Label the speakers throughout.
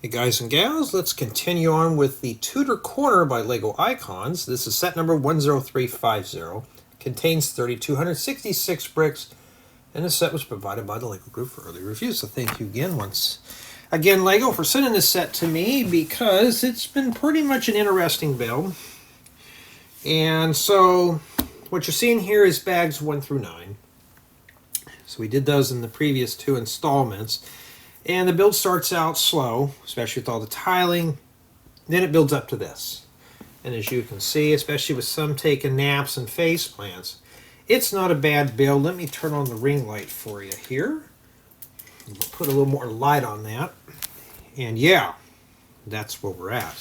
Speaker 1: Hey guys and gals, let's continue on with the Tudor Corner by Lego Icons. This is set number 10350. Contains 3,266 bricks, and this set was provided by the Lego Group for early review. So thank you again Lego, for sending this set to me, because it's been pretty much an interesting build. And so what you're seeing here is bags 1 through 9. So we did those in the previous 2 installments. And the build starts out slow, especially with all the tiling. Then it builds up to this. And as you can see, especially with some taking naps and face plants, it's not a bad build. Let me turn on the ring light for you here. Put a little more light on that. And yeah, that's where we're at.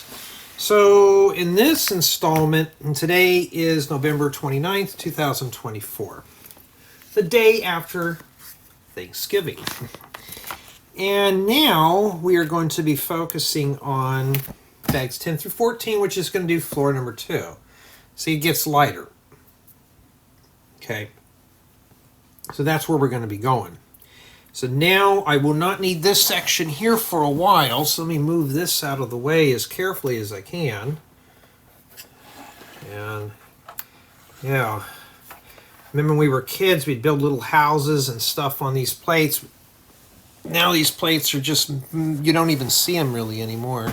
Speaker 1: So in this installment, and today is November 29th, 2024. The day after Thanksgiving. And now we are going to be focusing on bags 10 through 14, which is going to do floor number 2. See, it gets lighter. Okay. So that's where we're going to be going. So now I will not need this section here for a while. So let me move this out of the way as carefully as I can. And yeah. Remember when we were kids, we'd build little houses and stuff on these plates. Now these plates are just, you don't even see them really anymore.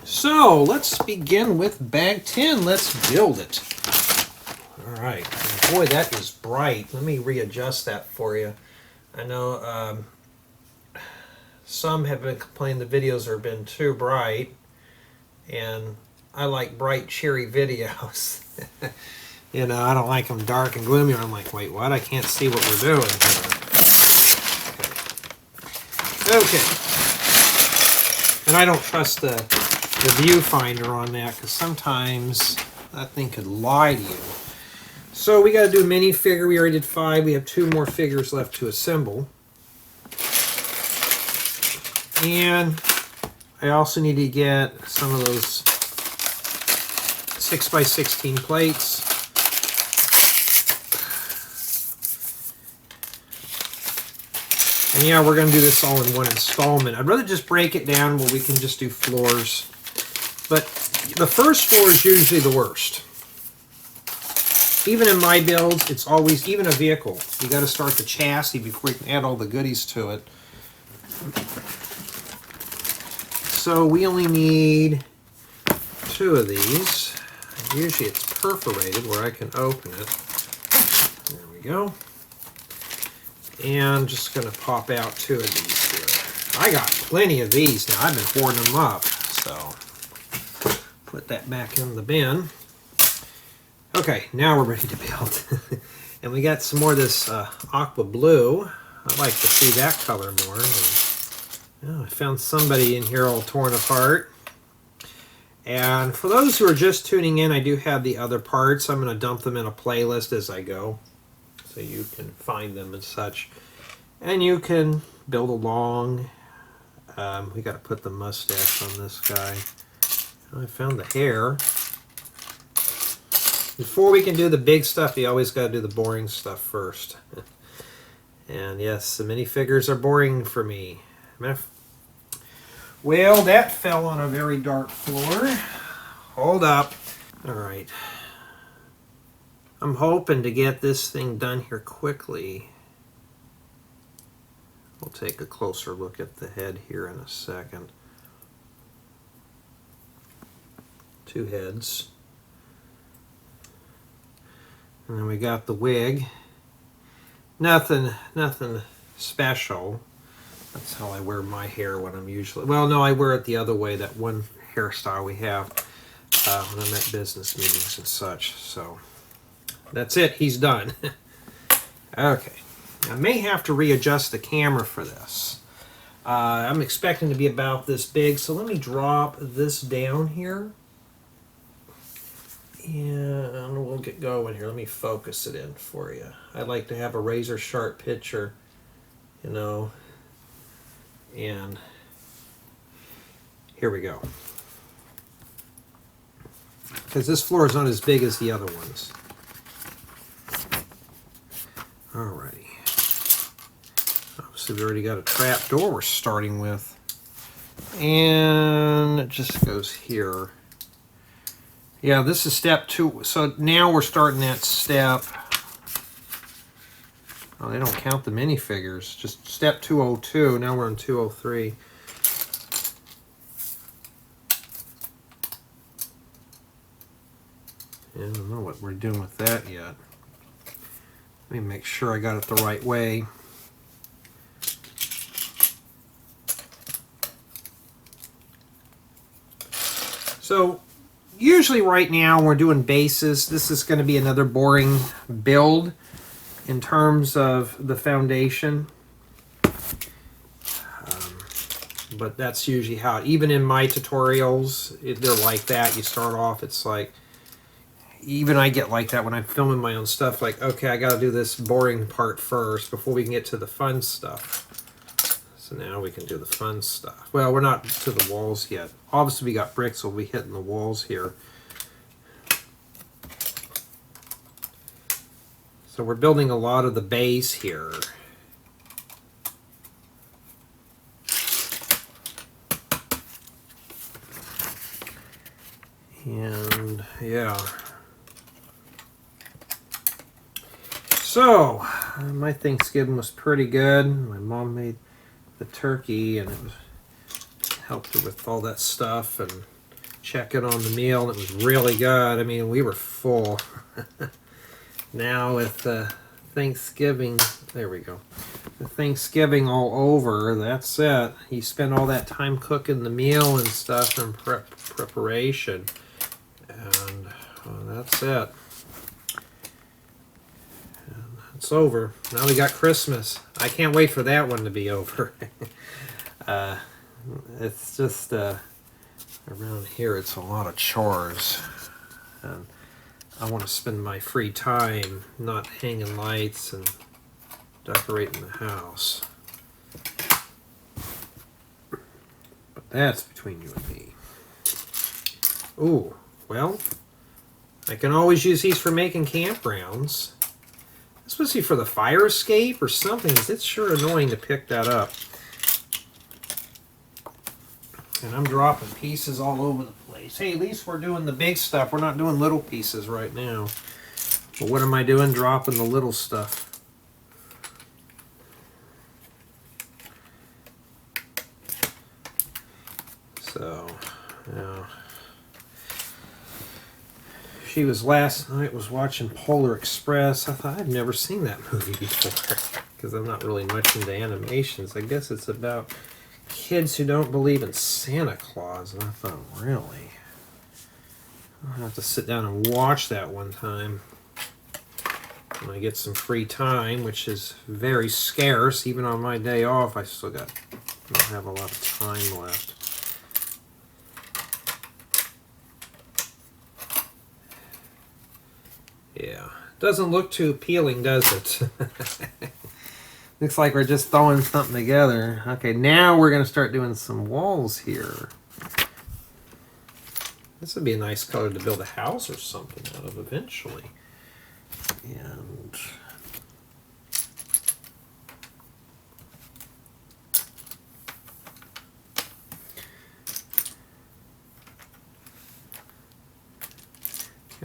Speaker 1: So let's begin with bag 10. Let's build it. All right. Boy, that is bright. Let me readjust that for you. I know some have been complaining the videos have been too bright. And I like bright, cheery videos. You know, I don't like them dark and gloomy. I'm like, wait, what? I can't see what we're doing here. Okay, and I don't trust the viewfinder on that, because sometimes that thing could lie to you. So we got to do a minifigure. We already did 5. We have 2 more figures left to assemble. And I also need to get some of those 6x16 plates. And yeah, we're going to do this all in one installment. I'd rather just break it down where we can just do floors. But the first floor is usually the worst. Even in my builds, it's always, even a vehicle, you got to start the chassis before you can add all the goodies to it. So we only need 2 of these. Usually it's perforated where I can open it. There we go. And just going to pop out 2 of these here. I got plenty of these now. I've been hoarding them up. So put that back in the bin. Okay, now we're ready to build. And we got some more of this aqua blue. I'd like to see that color more. And, I found somebody in here all torn apart. And for those who are just tuning in, I do have the other parts. I'm going to dump them in a playlist as I go, so you can find them and such. And you can build along. We got to put the mustache on this guy. I found the hair. Before we can do the big stuff, you always got to do the boring stuff first. And yes, the minifigures are boring for me. Well, that fell on a very dark floor. Hold up. All right. I'm hoping to get this thing done here quickly. We'll take a closer look at the head here in a second. 2 heads. And then we got the wig. Nothing special. That's how I wear my hair when I'm usually... Well, no, I wear it the other way, that one hairstyle we have when I'm at business meetings and such. So that's it. He's done. Okay. I may have to readjust the camera for this. I'm expecting to be about this big, so let me drop this down here. And we'll get going here. Let me focus it in for you. I'd like to have a razor sharp picture, you know. And here we go. Because this floor is not as big as the other ones. Alrighty. Obviously we already got a trap door we're starting with. And it just goes here. Yeah, this is step 2. So now we're starting that step. Oh, they don't count the minifigures. Just step 202. Now we're on 203. I don't know what we're doing with that yet. Let me make sure I got it the right way. So usually right now we're doing bases. This is going to be another boring build in terms of the foundation. But that's usually how, even in my tutorials, they're like that. You start off, it's like, even I get like that when I'm filming my own stuff, like, okay, I got to do this boring part first before we can get to the fun stuff. So now we can do the fun stuff. Well, we're not to the walls yet. Obviously, we got bricks, so we'll be hitting the walls here. So we're building a lot of the base here. And, yeah. So, my Thanksgiving was pretty good. My mom made the turkey, and it was, helped her with all that stuff and checking on the meal. It was really good. I mean, we were full. Now with Thanksgiving, there we go. The Thanksgiving all over, that's it. You spend all that time cooking the meal and stuff and preparation. And that's it. It's over. Now we got Christmas. I can't wait for that one to be over. It's just around here it's a lot of chores, and I want to spend my free time not hanging lights and decorating the house. But that's between you and me. Ooh, well, I can always use these for making campgrounds. Especially for the fire escape or something, because it's sure annoying to pick that up. And I'm dropping pieces all over the place. Hey, at least we're doing the big stuff. We're not doing little pieces right now. But what am I doing? Dropping the little stuff. So, yeah. She was last night was watching Polar Express. I thought I've never seen that movie before because I'm not really much into animations. I guess it's about kids who don't believe in Santa Claus. And I thought, really? I'll have to sit down and watch that one time when I get some free time, which is very scarce. Even on my day off, I still don't have a lot of time left. Yeah, doesn't look too appealing, does it? Looks like we're just throwing something together. Okay, now we're going to start doing some walls here. This would be a nice color to build a house or something out of eventually. And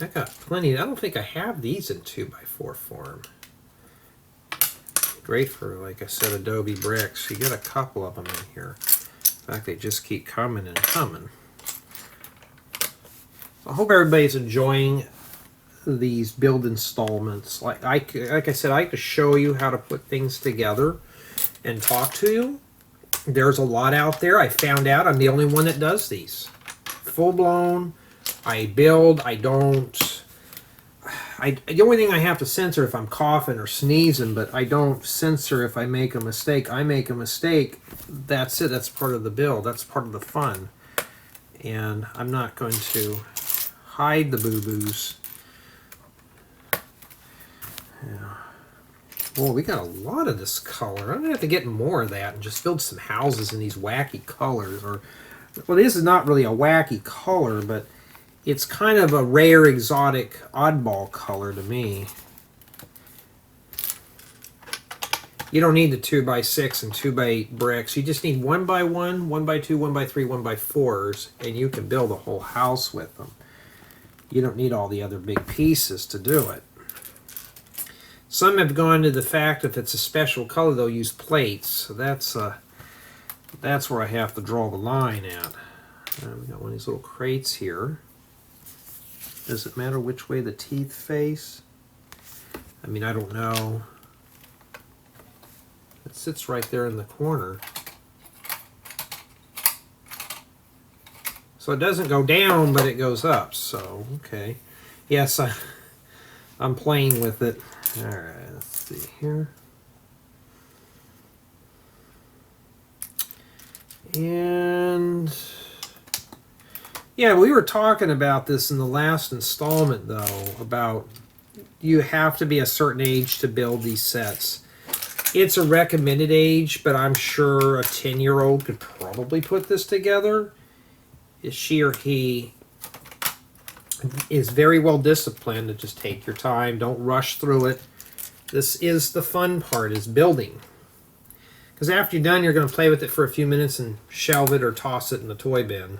Speaker 1: I got plenty. I don't think I have these in 2x4 form. Great for, like I said, adobe bricks. You get a couple of them in here. In fact, they just keep coming and coming. I hope everybody's enjoying these build installments. Like I said, I like to show you how to put things together and talk to you. There's a lot out there. I found out I'm the only one that does these. Full-blown. I build, I don't, the only thing I have to censor if I'm coughing or sneezing, but I don't censor if I make a mistake. I make a mistake, that's it, that's part of the build, that's part of the fun. And I'm not going to hide the boo-boos. Yeah. Well, we got a lot of this color. I'm going to have to get more of that and just build some houses in these wacky colors. Or, well, this is not really a wacky color, but it's kind of a rare, exotic, oddball color to me. You don't need the 2x6 and 2x8 bricks. You just need 1x1, 1x2, 1x3, 1x4s, and you can build a whole house with them. You don't need all the other big pieces to do it. Some have gone to the fact if it's a special color, they'll use plates. So that's where I have to draw the line at. We got one of these little crates here. Does it matter which way the teeth face? I mean, I don't know. It sits right there in the corner. So it doesn't go down, but it goes up. So, okay. Yes, I'm playing with it. All right, let's see here. And yeah, we were talking about this in the last installment, though, about you have to be a certain age to build these sets. It's a recommended age, but I'm sure a 10-year-old could probably put this together. If she or he is very well disciplined to just take your time, don't rush through it. This is the fun part, is building. Because after you're done, you're going to play with it for a few minutes and shelve it or toss it in the toy bin.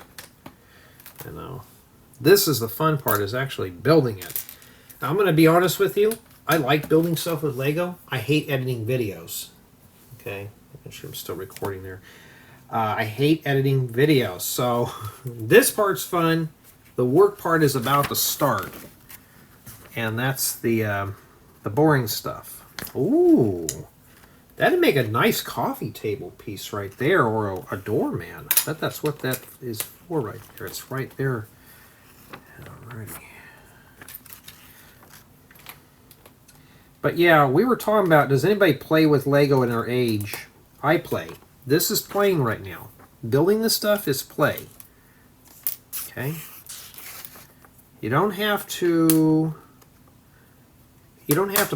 Speaker 1: You know, this is the fun part, is actually building it. Now, I'm going to be honest with you. I like building stuff with Lego. I hate editing videos. Okay, I'm sure I'm still recording there. I hate editing videos. So this part's fun. The work part is about to start, and that's the boring stuff. Ooh, that'd make a nice coffee table piece right there, or a doorman. I bet that's what that is for right there. It's right there. Alrighty. But yeah, we were talking about, does anybody play with Lego in our age? I play. This is playing right now. Building this stuff is play. Okay? You don't have to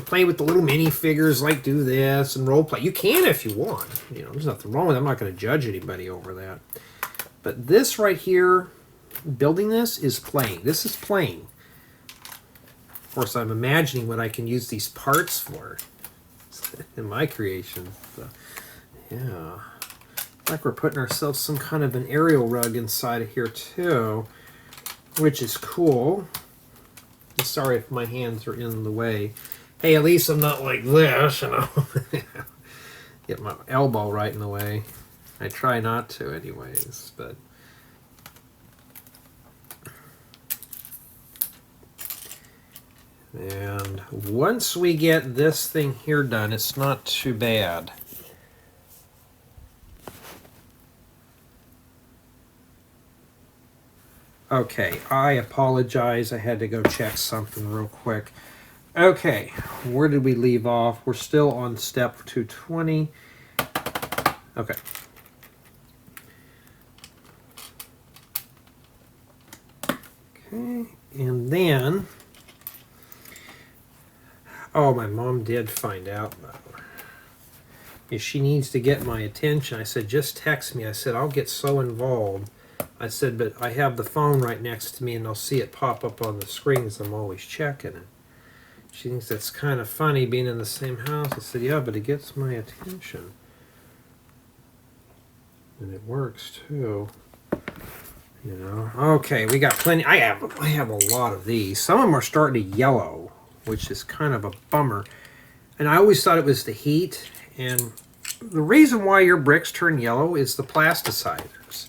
Speaker 1: play with the little minifigures like do this and role play. You can if you want. You know, there's nothing wrong with it. I'm not going to judge anybody over that. But this right here, building this is playing. This is playing. Of course, I'm imagining what I can use these parts for in my creation. So, yeah. Like we're putting ourselves some kind of an aerial rug inside of here too, which is cool. I'm sorry if my hands are in the way. Hey, at least I'm not like this, you know. Get my elbow right in the way. I try not to anyways, but and once we get this thing here done, it's not too bad. Okay, I apologize. I had to go check something real quick. Okay, where did we leave off? We're still on step 220. Okay. Okay, and then, oh, my mom did find out, though. If she needs to get my attention, I said, just text me. I said, I'll get so involved. I said, but I have the phone right next to me, and I'll see it pop up on the screen as I'm always checking it. She thinks that's kind of funny being in the same house. I said, yeah, but it gets my attention. And it works, too. You know, okay, we got plenty. I have a lot of these. Some of them are starting to yellow, which is kind of a bummer. And I always thought it was the heat. And the reason why your bricks turn yellow is the plasticizers.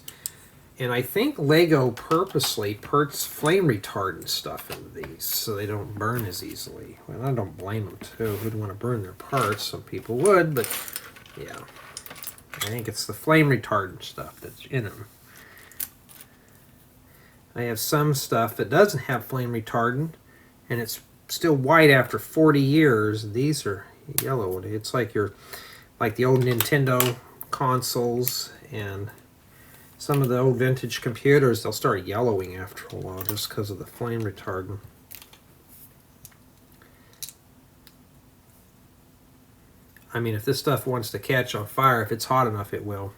Speaker 1: And I think Lego purposely puts flame retardant stuff into these so they don't burn as easily. Well, I don't blame them, too. Who'd want to burn their parts? Some people would, but yeah. I think it's the flame retardant stuff that's in them. I have some stuff that doesn't have flame retardant, and it's still white after 40 years. These are yellow. It's like the old Nintendo consoles and some of the old vintage computers. They'll start yellowing after a while just because of the flame retardant. I mean, if this stuff wants to catch on fire, if it's hot enough, it will.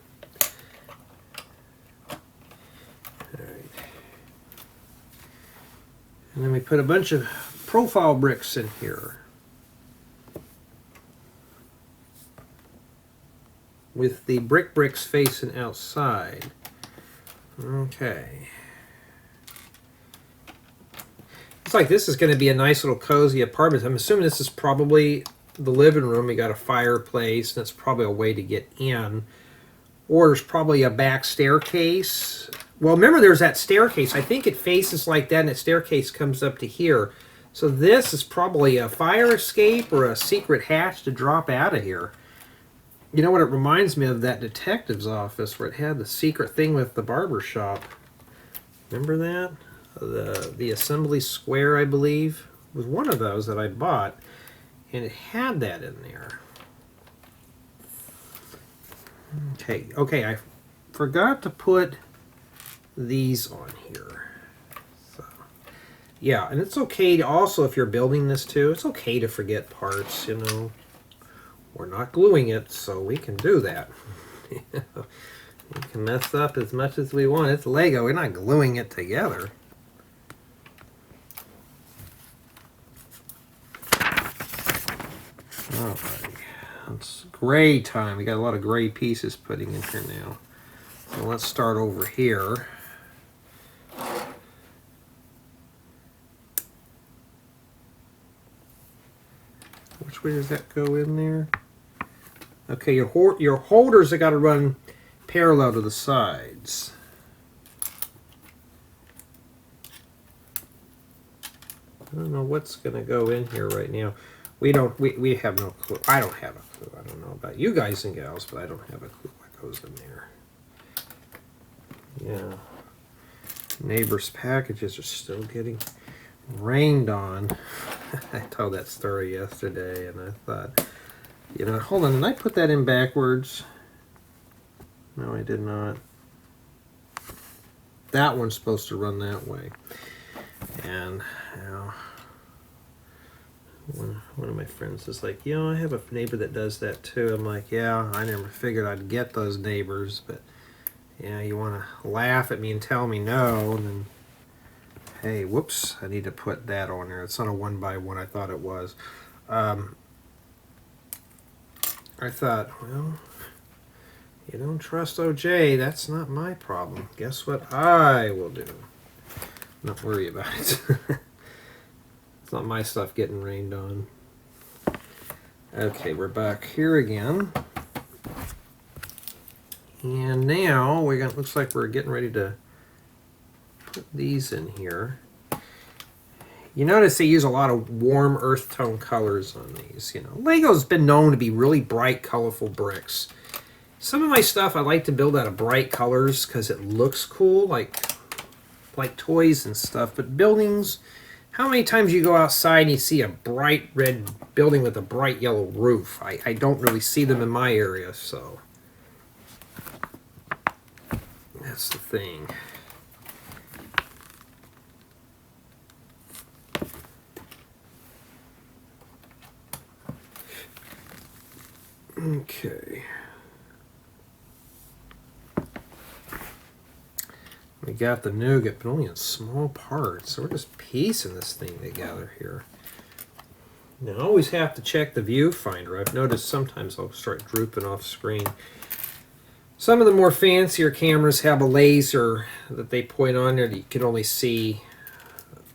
Speaker 1: And then we put a bunch of profile bricks in here. with the bricks facing outside. Okay. Looks like this is going to be a nice little cozy apartment. I'm assuming this is probably the living room. You got a fireplace, and it's probably a way to get in. Or there's probably a back staircase. Well, remember there's that staircase. I think it faces like that, and the staircase comes up to here. So this is probably a fire escape or a secret hatch to drop out of here. You know what it reminds me of? That detective's office where it had the secret thing with the barber shop. Remember that? The Assembly Square, I believe, was one of those that I bought, and it had that in there. Okay, I forgot to put these on here. So, yeah, and it's okay to also, if you're building this too, it's okay to forget parts, you know. We're not gluing it, so we can do that. We can mess up as much as we want. It's Lego. We're not gluing it together. Alright, it's gray time. We got a lot of gray pieces putting in here now. So let's start over here. Which way does that go in there? Okay, your holders have got to run parallel to the sides. I don't know what's going to go in here right now. We have no clue. I don't have a clue. I don't know about you guys and gals, but I don't have a clue what goes in there. Yeah. Neighbors' packages are still getting rained on. I told that story yesterday, and I thought, you know, hold on, did I put that in backwards? No, I did not. That one's supposed to run that way. And, you know, one of my friends is like, you know, I have a neighbor that does that too. I'm like, yeah, I never figured I'd get those neighbors, but yeah, you want to laugh at me and tell me no, and then, hey, whoops, I need to put that on there. It's not a 1x1, I thought it was. I thought, well, you don't trust OJ, that's not my problem. Guess what I will do? Not worry about it. It's not my stuff getting rained on. Okay, we're back here again. And now we got, looks like we're getting ready to put these in here. You notice they use a lot of warm earth tone colors on these. You know, Lego's been known to be really bright, colorful bricks. Some of my stuff I like to build out of bright colors because it looks cool, like toys and stuff. But buildings, how many times you go outside and you see a bright red building with a bright yellow roof? I don't really see them in my area, so that's the thing. Okay. We got the nougat, but only in small parts. So we're just piecing this thing together here. Now, I always have to check the viewfinder. I've noticed sometimes I'll start drooping off screen. Some of the more fancier cameras have a laser that they point on there that you can only see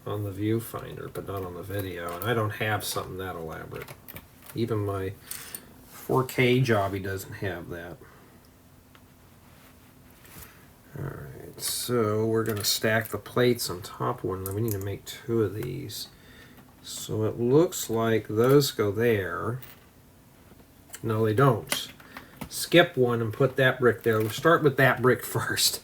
Speaker 1: on the viewfinder, but not on the video. And I don't have something that elaborate. Even my 4K jobby doesn't have that. Alright, so we're going to stack the plates on top of one. Then we need to make 2 of these. So it looks like those go there. No, they don't. Skip one and put that brick there. We'll start with that brick first.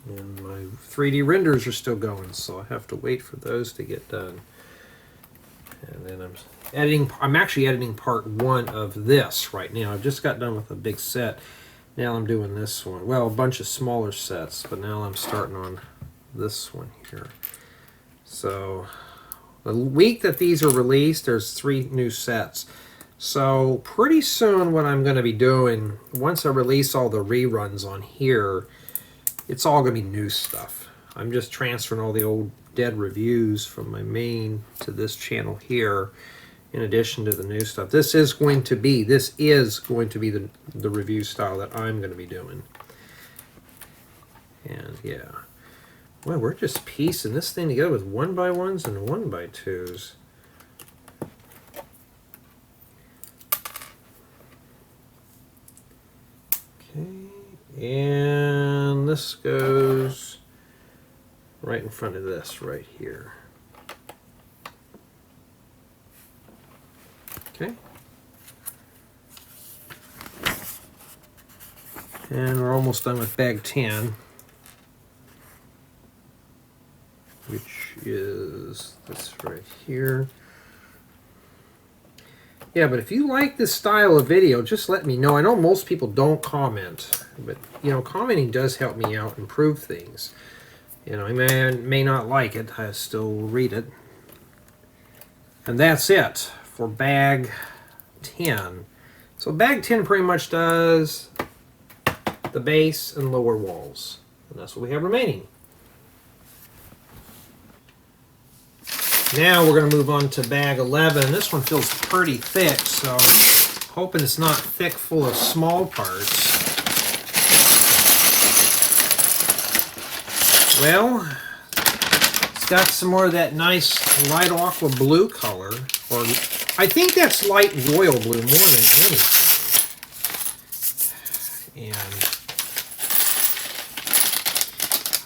Speaker 1: And my 3D renders are still going, so I have to wait for those to get done. And then I'm actually editing part 1 of this right now. I've just got done with a big set. Now I'm doing this one. Well, a bunch of smaller sets, but now I'm starting on this one here. So the week that these are released, there's 3 new sets. So pretty soon what I'm going to be doing, once I release all the reruns on here, it's all going to be new stuff. I'm just transferring all the old dead reviews from my main to this channel here, in addition to the new stuff. This is going to be the review style that I'm going to be doing. And yeah, well, we're just piecing this thing together with 1x1s and 1x2s. Okay, and this goes right in front of this right here. Okay. And we're almost done with bag 10, which is this right here. Yeah, but if you like this style of video, just let me know. I know most people don't comment, but you know, commenting does help me out, improve things. You know, I may not like it, I still read it. And that's it for bag 10. So bag 10 pretty much does the base and lower walls. And that's what we have remaining. Now we're going to move on to bag 11. This one feels pretty thick, so hoping it's not thick full of small parts. Well, it's got some more of that nice light aqua blue color, or I think that's light royal blue more than anything. And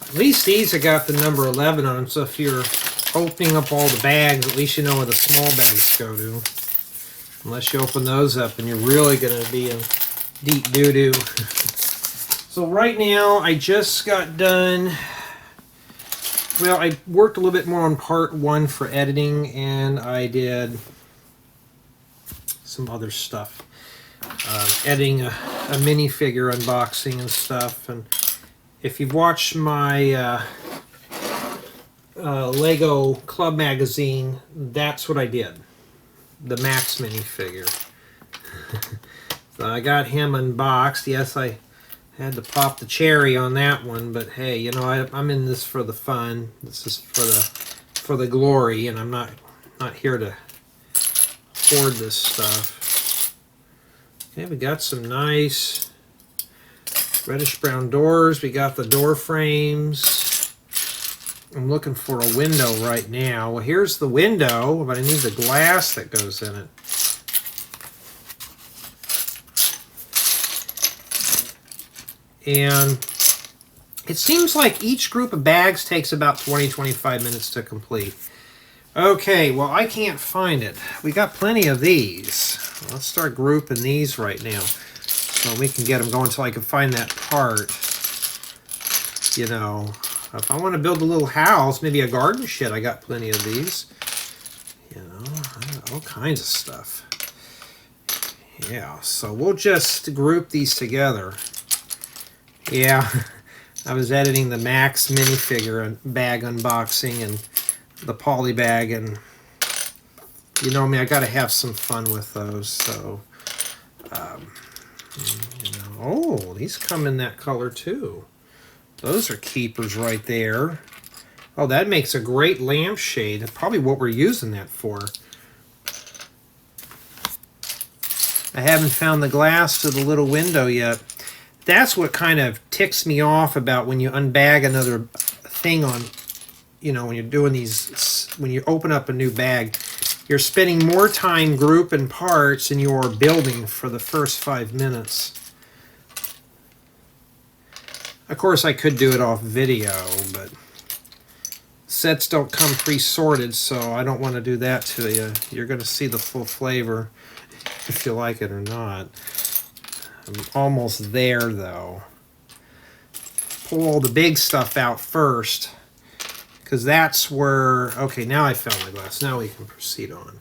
Speaker 1: at least these have got the number 11 on them, so if you're opening up all the bags, at least you know where the small bags go to. Unless you open those up and you're really going to be in deep doo-doo. So right now, I just got done. Well, I worked a little bit more on part 1 for editing, and I did some other stuff. Editing a minifigure unboxing and stuff. And if you've watched my Lego Club magazine, that's what I did. The Max minifigure. So I got him unboxed. Yes, I had to pop the cherry on that one, but hey, you know, I'm in this for the fun. This is for the glory, and I'm not here to hoard this stuff. Okay, we got some nice reddish brown doors. We got the door frames. I'm looking for a window right now. Well, here's the window, but I need the glass that goes in it. And it seems like each group of bags takes about 20-25 minutes to complete. Okay, well, I can't find it. We got plenty of these. Let's start grouping these right now so we can get them going until I can find that part. You know, if I want to build a little house, maybe a garden shed, I got plenty of these. You know, all kinds of stuff. Yeah, so we'll just group these together. Yeah, I was editing the Max minifigure bag unboxing and the poly bag, and you know me, I got to have some fun with those. So, you know, oh, these come in that color too. Those are keepers right there. Oh, that makes a great lampshade. That's probably what we're using that for. I haven't found the glass to the little window yet. That's what kind of ticks me off about when you unbag another thing on, you know, when you're doing these, when you open up a new bag, you're spending more time grouping parts than you're building for the first 5 minutes. Of course, I could do it off video, but sets don't come pre-sorted, so I don't want to do that to you. You're going to see the full flavor if you like it or not. I'm almost there, though. Pull all the big stuff out first, because that's where... Okay, now I found my glass. Now we can proceed on.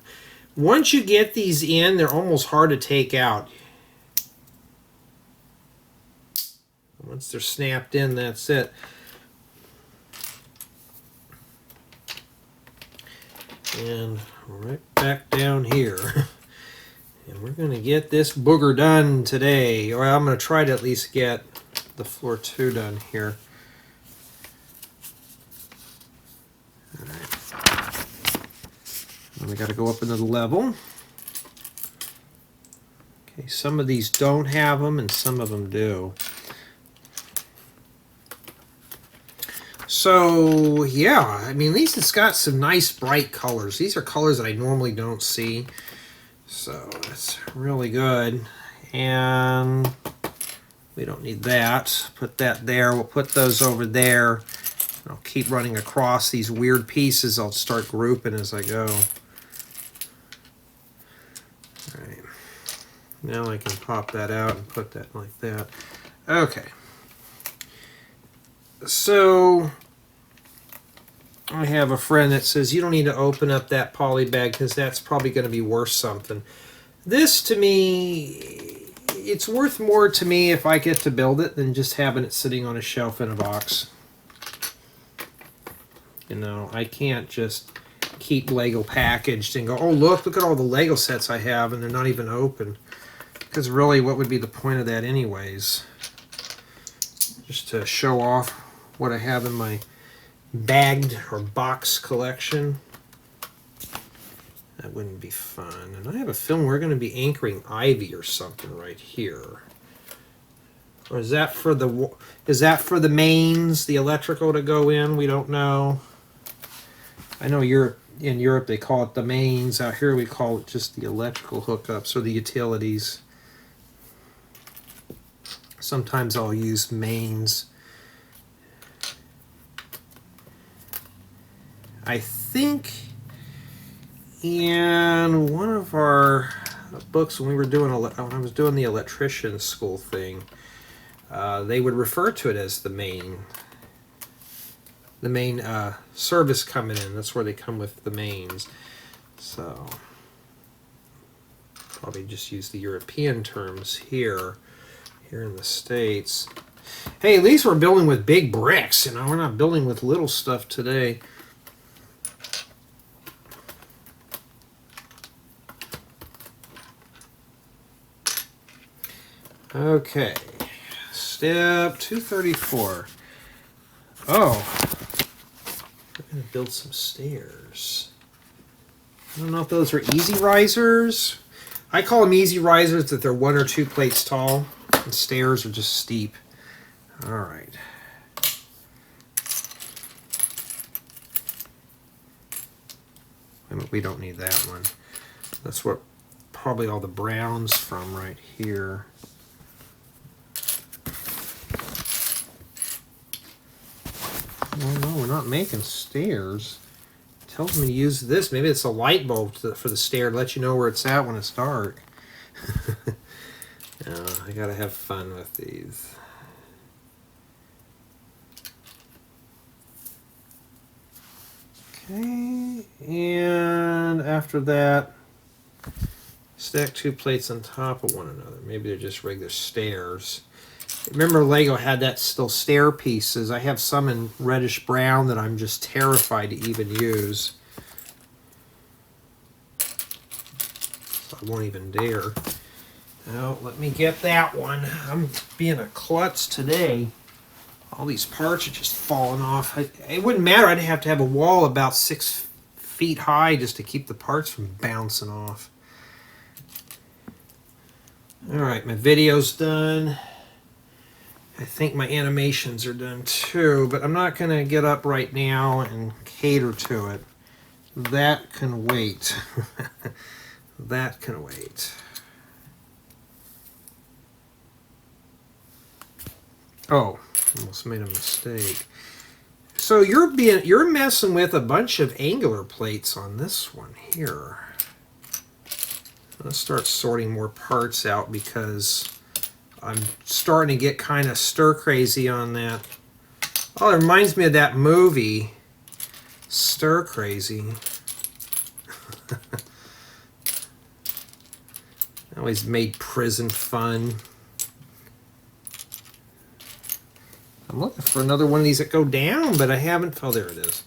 Speaker 1: Once you get these in, they're almost hard to take out. Once they're snapped in, that's it. And right back down here. And we're going to get this booger done today. Or I'm going to try to at least get the floor 2 done here. we got to go up another level. Okay, some of these don't have them and some of them do. So yeah, I mean, at least it's got some nice bright colors. These are colors that I normally don't see. So that's really good. And we don't need that. Put that there. We'll put those over there. I'll keep running across these weird pieces. I'll start grouping as I go. All right. Now I can pop that out and put that like that. Okay. So I have a friend that says you don't need to open up that poly bag because that's probably going to be worth something. This, to me, it's worth more to me if I get to build it than just having it sitting on a shelf in a box. You know, I can't just keep Lego packaged and go, oh, look at all the Lego sets I have, and they're not even open. Because really, what would be the point of that anyways? Just to show off what I have in my bagged or box collection. That wouldn't be fun. And I have a feeling we're going to be anchoring ivy or something right here. Or is that for the mains, the electrical to go in? We don't know. I know in Europe they call it the mains. Out here we call it just the electrical hookups or the utilities. Sometimes I'll use mains. I think in one of our books when I was doing the electrician school thing, they would refer to it as the main. The main service coming in. That's where they come with the mains. So probably just use the European terms here in the States. Hey, at least we're building with big bricks. You know, we're not building with little stuff today. Okay, step 234. Oh, we're going to build some stairs. I don't know if those are easy risers. I call them easy risers that they're 1 or 2 plates tall, and stairs are just steep. All right. We don't need that one. That's what probably all the brown's from right here. Oh no, we're not making stairs. It tells me to use this. Maybe it's a light bulb for the stair to let you know where it's at when it's dark. No, I gotta have fun with these. Okay, and after that, stack 2 plates on top of one another. Maybe they're just regular stairs. Remember, Lego had that still stair pieces. I have some in reddish brown that I'm just terrified to even use. So I won't even dare. Now, let me get that one. I'm being a klutz today. All these parts are just falling off. It wouldn't matter. I'd have to have a wall about 6 feet high just to keep the parts from bouncing off. Alright, my video's done. I think my animations are done too, but I'm not going to get up right now and cater to it. That can wait. That can wait. Oh, almost made a mistake. So you're messing with a bunch of angular plates on this one here. Let's start sorting more parts out because I'm starting to get kind of stir crazy on that. Oh, it reminds me of that movie, Stir Crazy. Always made prison fun. I'm looking for another one of these that go down, but I haven't. Oh, there it is.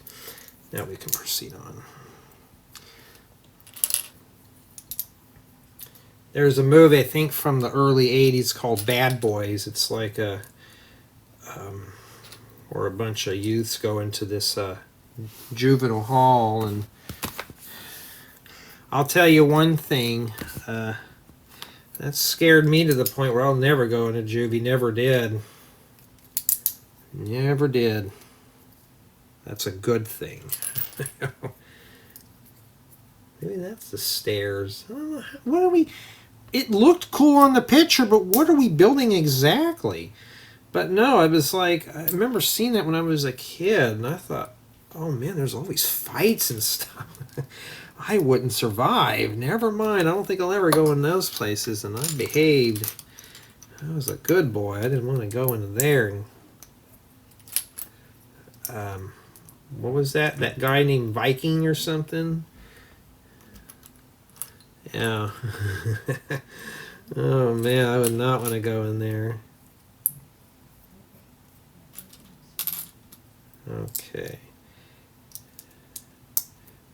Speaker 1: Now we can proceed on. There's a movie, I think, from the early 80s called Bad Boys. It's like where a bunch of youths go into this juvenile hall, and I'll tell you one thing. That scared me to the point where I'll never go into juvie. Never did. Never did. That's a good thing. Maybe that's the stairs. I don't know. What are we... It looked cool on the picture, but what are we building exactly? But no, I was like... I remember seeing that when I was a kid, and I thought, oh man, there's all these fights and stuff. I wouldn't survive. Never mind. I don't think I'll ever go in those places, and I behaved. I was a good boy. I didn't want to go into there. And, what was that? That guy named Viking or something? Yeah. Oh man, I would not want to go in there. Okay.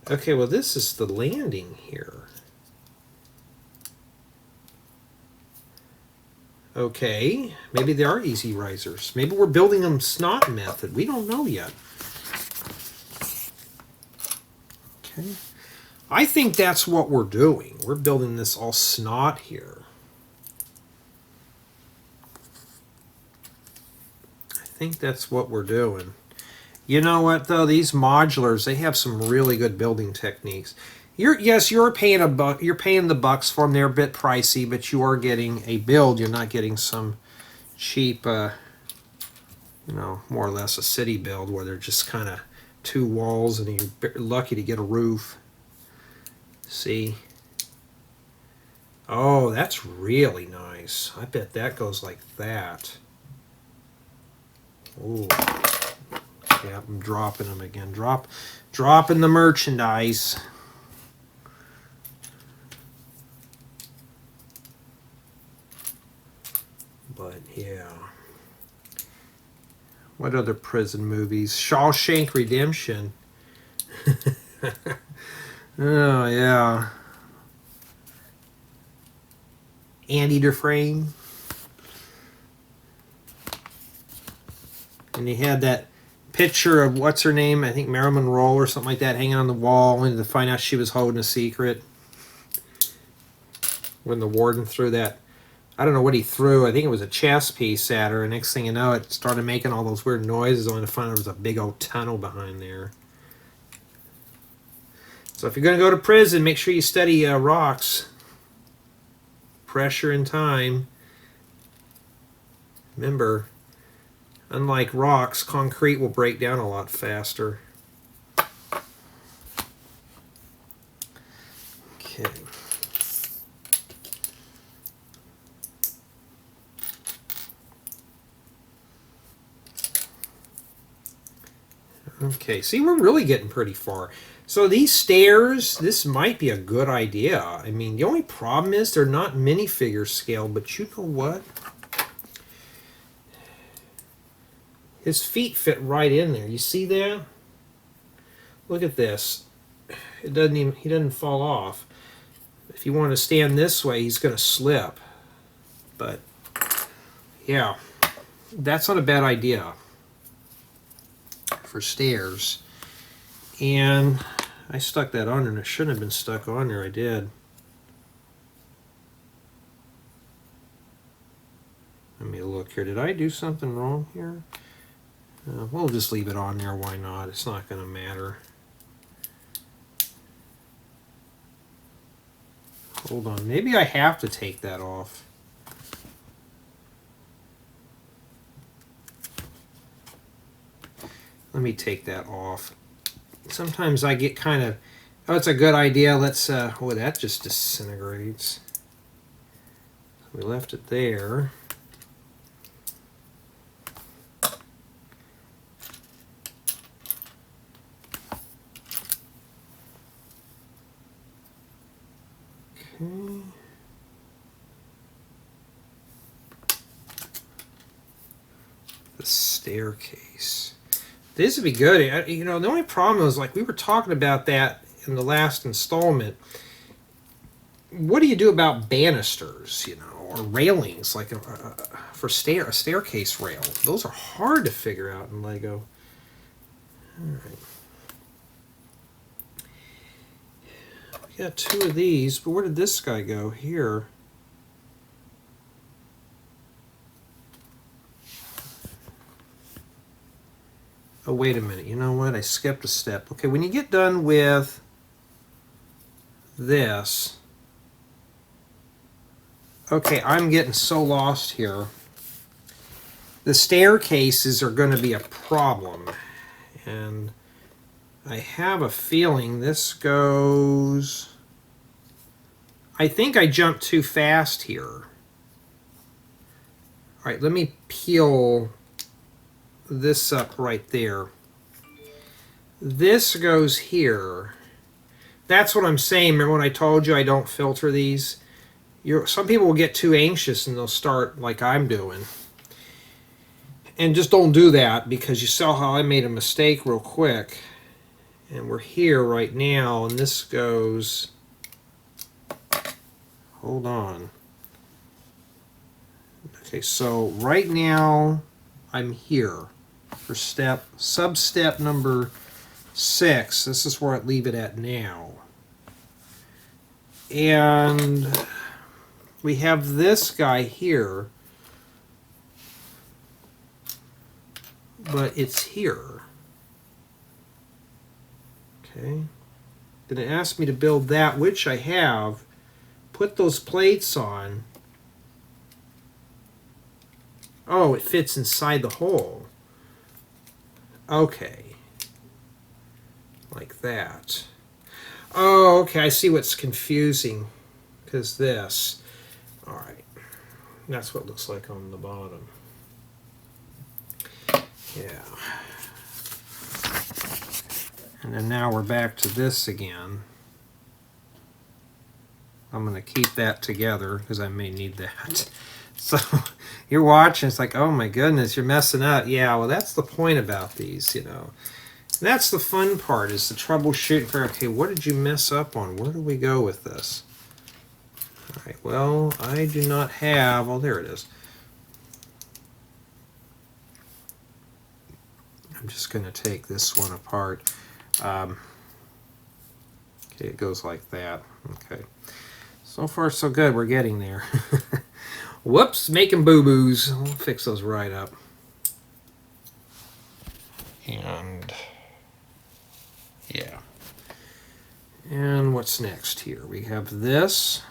Speaker 1: Okay, well this is the landing here. Okay, maybe they are easy risers. Maybe we're building them snot method. We don't know yet. Okay. I think that's what we're doing. We're building this all snot here. I think that's what we're doing. You know what though? These modulars, they have some really good building techniques. You're paying you're paying the bucks for them. They're a bit pricey, but you are getting a build. You're not getting some cheap, you know, more or less a city build where they're just kind of two walls and you're lucky to get a roof. See? Oh, that's really nice. I bet that goes like that. Ooh. Yeah, I'm dropping them again. Dropping the merchandise. But yeah. What other prison movies? Shawshank Redemption. Oh yeah. Andy Dufresne. And he had that picture of what's her name? I think Marilyn Monroe or something like that hanging on the wall, and to find out she was holding a secret. When the warden threw that, I don't know what he threw. I think it was a chess piece at her, and next thing you know, it started making all those weird noises, only to find out there was a big old tunnel behind there. So if you're going to go to prison, make sure you study rocks. Pressure and time. Remember, unlike rocks, concrete will break down a lot faster. Okay. Okay, see, we're really getting pretty far. So these stairs, this might be a good idea. I mean, the only problem is they're not minifigure scale, but you know what? His feet fit right in there. You see that? Look at this. It doesn't even, he doesn't fall off. If you want to stand this way, he's going to slip. But yeah, that's not a bad idea for stairs. And I stuck that on and it shouldn't have been stuck on there. I did. Let me look here. Did I do something wrong here? We'll just leave it on there. Why not? It's not going to matter. Hold on. Maybe I have to take that off. Let me take that off. Sometimes I get kind of, oh, it's a good idea. Let's, oh, that just disintegrates. We left it there. Okay. The staircase. This would be good. You know, the only problem is, like we were talking about that in the last installment. What do you do about banisters, you know, or railings, like for a staircase rail? Those are hard to figure out in Lego. All right. got two of these, but where did this guy go? Here. Oh, wait a minute. You know what? I skipped a step. Okay, when you get done with this, okay, I'm getting so lost here. The staircases are going to be a problem. And I have a feeling this goes... I think I jumped too fast here. All right, let me peel this up right there. This goes here. That's what I'm saying. Remember when I told you I don't filter these? Some people will get too anxious and they'll start like I'm doing. And just don't do that, because you saw how I made a mistake real quick. And we're here right now, and this goes... Hold on. Okay, so right now I'm here for sub-step number 6. This is where I'd leave it at now. And we have this guy here, but it's here. Okay. Then it asked me to build that, which I have. Put those plates on. Oh, it fits inside the hole. Okay. Like that. Oh, okay, I see what's confusing. Because this. Alright. That's what it looks like on the bottom. Yeah. And then now we're back to this again. I'm going to keep that together because I may need that. So you're watching, it's like, oh my goodness, you're messing up. Yeah, well, that's the point about these, you know. And that's the fun part, is the troubleshooting for, okay, what did you mess up on? Where do we go with this? All right, well, I do not have, oh, there it is. I'm just going to take this one apart. Okay, it goes like that. Okay. So far, so good. We're getting there. Whoops, making boo-boos. We'll fix those right up. And yeah. And what's next here? We have this.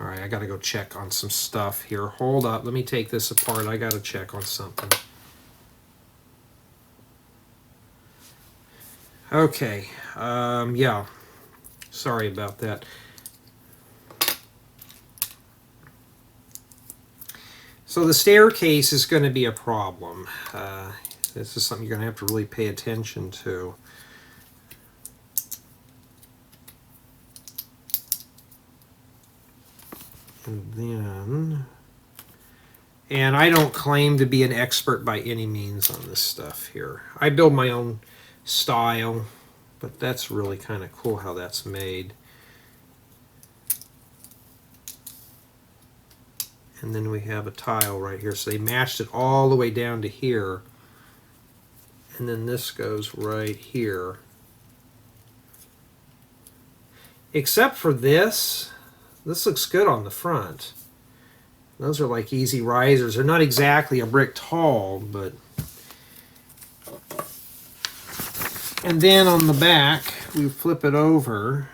Speaker 1: All right, I got to go check on some stuff here. Hold up. Let me take this apart. I got to check on something. Okay. Yeah. Sorry about that. So the staircase is going to be a problem. This is something you're going to have to really pay attention to. And then, and I don't claim to be an expert by any means on this stuff here. I build my own style, but that's really kind of cool how that's made. And then we have a tile right here. So they matched it all the way down to here. And then this goes right here. Except for this. This looks good on the front. Those are like easy risers. They're not exactly a brick tall, but... And then on the back, we flip it over.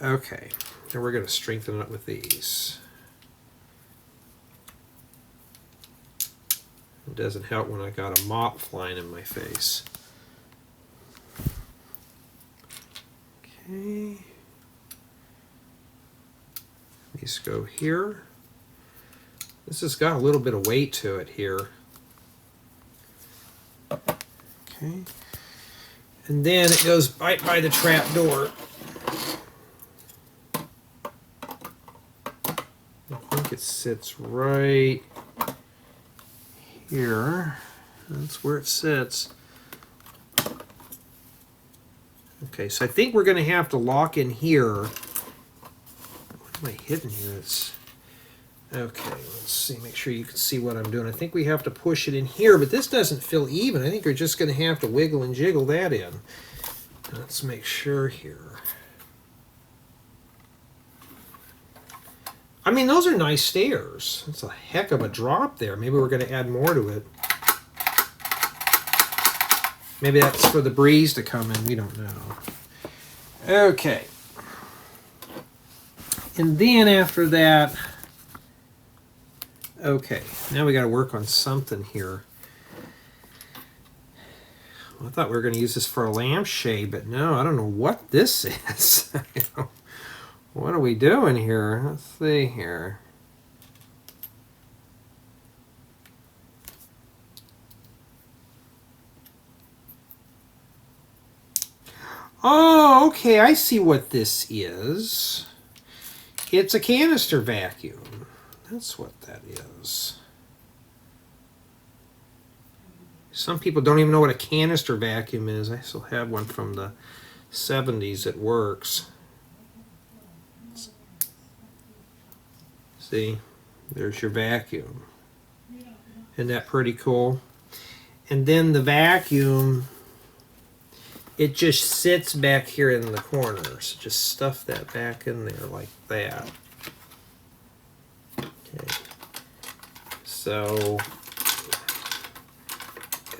Speaker 1: Okay. And we're going to strengthen it with these. It doesn't help when I got a mop flying in my face. Okay. These go here. This has got a little bit of weight to it here. Okay. And then it goes right by the trap door. I think it sits right here. That's where it sits. Okay, so I think we're going to have to lock in here. What am I hitting here? Okay, let's see, make sure you can see what I'm doing. I think we have to push it in here, but this doesn't feel even. I think we're just going to have to wiggle and jiggle that in. Let's make sure here. I mean, those are nice stairs. It's a heck of a drop there. Maybe we're going to add more to it. Maybe that's for the breeze to come in. We don't know. Okay. And then after that, okay, now we got to work on something here. Well, I thought we were going to use this for a lampshade, but no, I don't know what this is. What are we doing here? Let's see here. Oh, okay, I see what this is. It's a canister vacuum. That's what that is. Some people don't even know what a canister vacuum is. I still have one from the 70s that works. See, there's your vacuum. Isn't that pretty cool? And then the vacuum, it just sits back here in the corner. So just stuff that back in there like that. Okay. So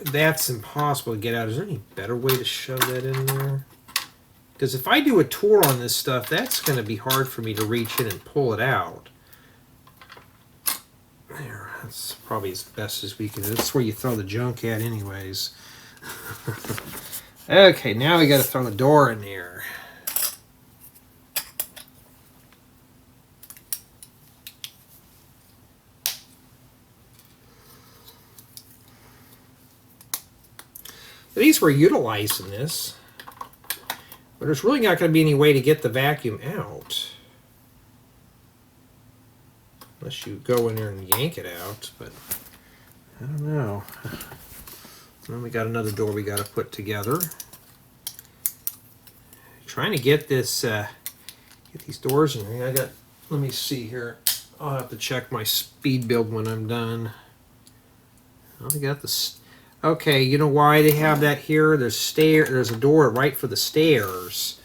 Speaker 1: that's impossible to get out. Is there any better way to shove that in there? Because if I do a tour on this stuff, that's going to be hard for me to reach in and pull it out. There, that's probably as best as we can do. That's where you throw the junk at anyways. Okay, now we got to throw the door in there. At least we're utilizing this. But there's really not going to be any way to get the vacuum out. Unless you go in there and yank it out, but I don't know. Then we got another door we got to put together. Trying to get this, get these doors in here. Let me see here. I'll have to check my speed build when I'm done. Oh, they got this. Okay, you know why they have that here? There's a door right for the stairs,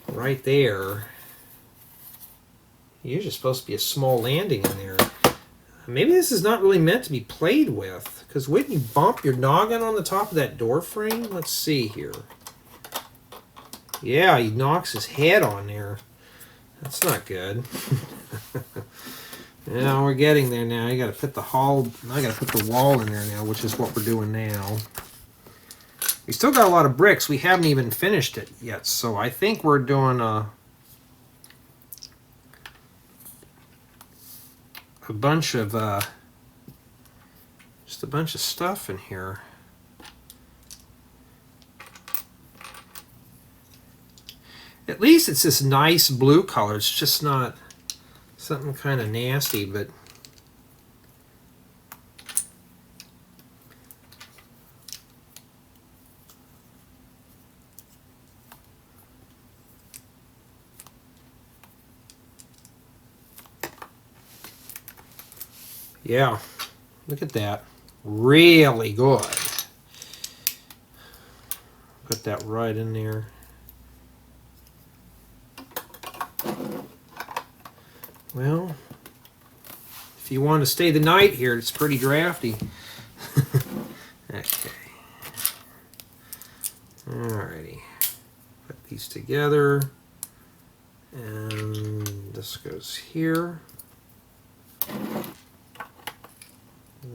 Speaker 1: right there. Usually supposed to be a small landing in there. Maybe this is not really meant to be played with, because wouldn't you bump your noggin on the top of that door frame? Let's see here. Yeah, he knocks his head on there. That's not good. Yeah, we're getting there now. I gotta put the wall in there now, which is what we're doing now. We still got a lot of bricks. We haven't even finished it yet, so I think we're doing a bunch of just a bunch of stuff in here. At least it's this nice blue color. It's just not something kind of nasty, but yeah, look at that. Really good. Put that right in there. Well, if you want to stay the night here, it's pretty drafty. Okay. Alrighty. Put these together. And this goes here.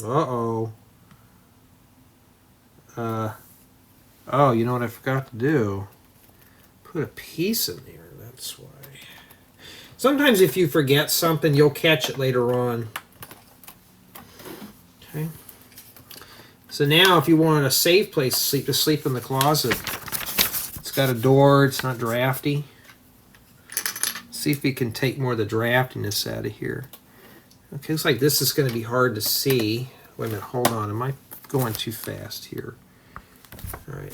Speaker 1: Uh-oh. Oh, you know what I forgot to do? Put a piece in there, that's why. Sometimes if you forget something, you'll catch it later on. Okay. So now if you want a safe place to sleep, just sleep in the closet. It's got a door, it's not drafty. See if we can take more of the draftiness out of here. Okay, looks like this is going to be hard to see. Wait a minute, hold on. Am I going too fast here? All right.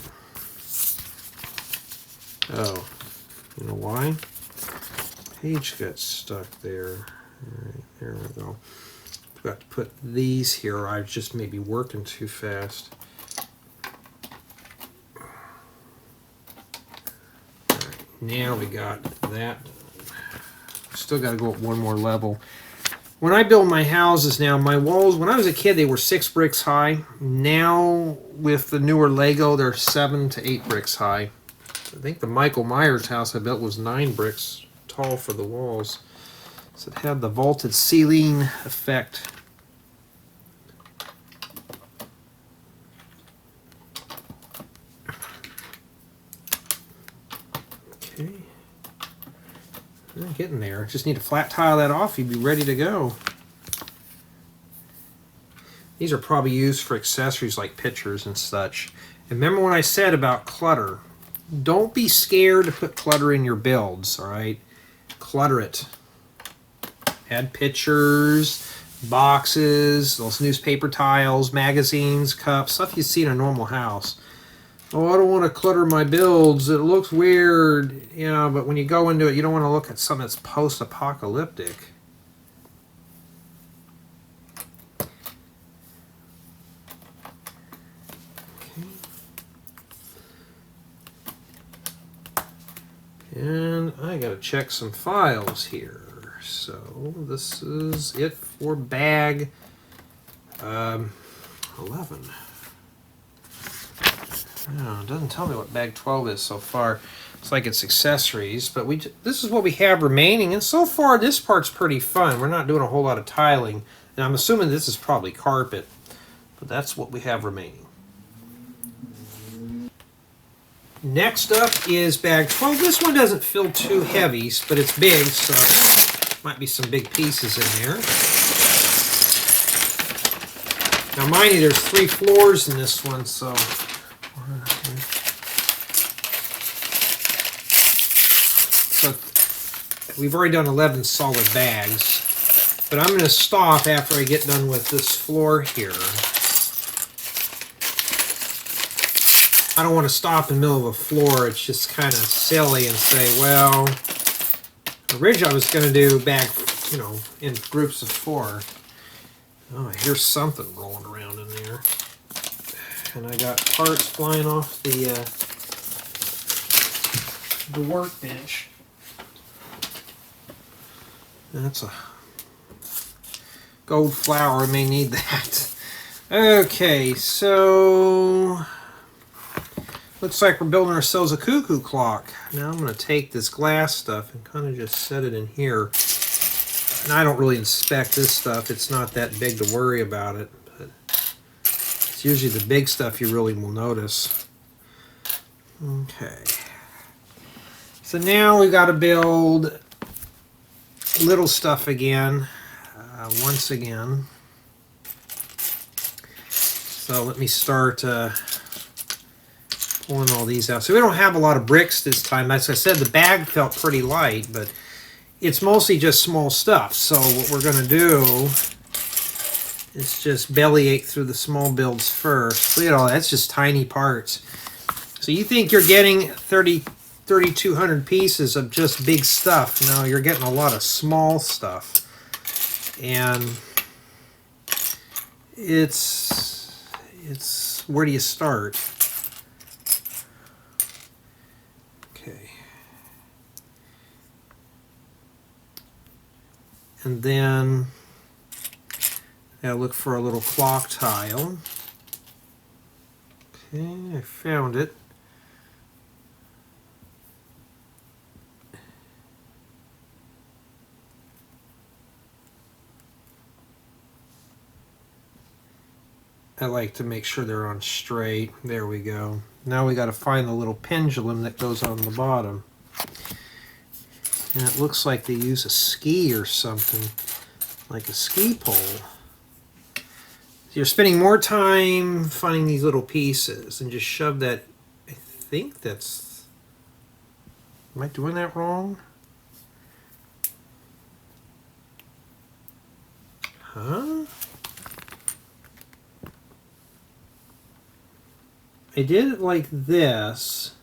Speaker 1: Oh, you know why? Page got stuck there. All right, Here we go. Forgot to put these here. I was just maybe working too fast. Right, now we got that. Still got to go up one more level. When I build my houses now, my walls, when I was a kid, they were 6 bricks high. Now, with the newer Lego, they're 7 to 8 bricks high. I think the Michael Myers house I built was 9 bricks tall for the walls. So it had the vaulted ceiling effect. Okay. I'm getting there. Just need to flat tile that off. You'd be ready to go. These are probably used for accessories like pictures and such. And remember what I said about clutter. Don't be scared to put clutter in your builds, all right? Clutter it. Add pictures, boxes, those newspaper tiles, magazines, cups, stuff you see in a normal house. Oh, I don't want to clutter my builds. It looks weird. You know, but when you go into it, you don't want to look at something that's post-apocalyptic. And I gotta check some files here. So this is it for bag 11. No, it doesn't tell me what bag 12 is so far. It's like it's accessories, but this is what we have remaining. And so far this part's pretty fun. We're not doing a whole lot of tiling. And I'm assuming this is probably carpet, but that's what we have remaining. Next up is bag 12. This one doesn't feel too heavy, but it's big, so might be some big pieces in there. Now, mind you, there's 3 floors in this one, so we've already done 11 solid bags, but I'm going to stop after I get done with this floor here. I don't want to stop in the middle of a floor. It's just kind of silly and say, well, originally I was going to do bag, you know, in groups of 4. Oh, I hear something rolling around in there. And I got parts flying off the workbench. That's a gold flower. I may need that. Okay, so looks like we're building ourselves a cuckoo clock. Now I'm going to take this glass stuff and kind of just set it in here. And I don't really inspect this stuff. It's not that big to worry about it. But it's usually the big stuff you really will notice. Okay. So now we got to build little stuff again. Once again. So let me start pulling all these out. So we don't have a lot of bricks this time. As I said, the bag felt pretty light, but it's mostly just small stuff. So what we're going to do is just bellyache through the small builds first. Look at all that. That's just tiny parts. So you think you're getting 3,200 pieces of just big stuff. No, you're getting a lot of small stuff. And it's where do you start? Okay. And then I look for a little clock tile. Okay, I found it. I like to make sure they're on straight. There we go. Now we got to find the little pendulum that goes on the bottom. And it looks like they use a ski or something, like a ski pole. So you're spending more time finding these little pieces and just shove that. I think that's. Am I doing that wrong? Huh? I did it like this.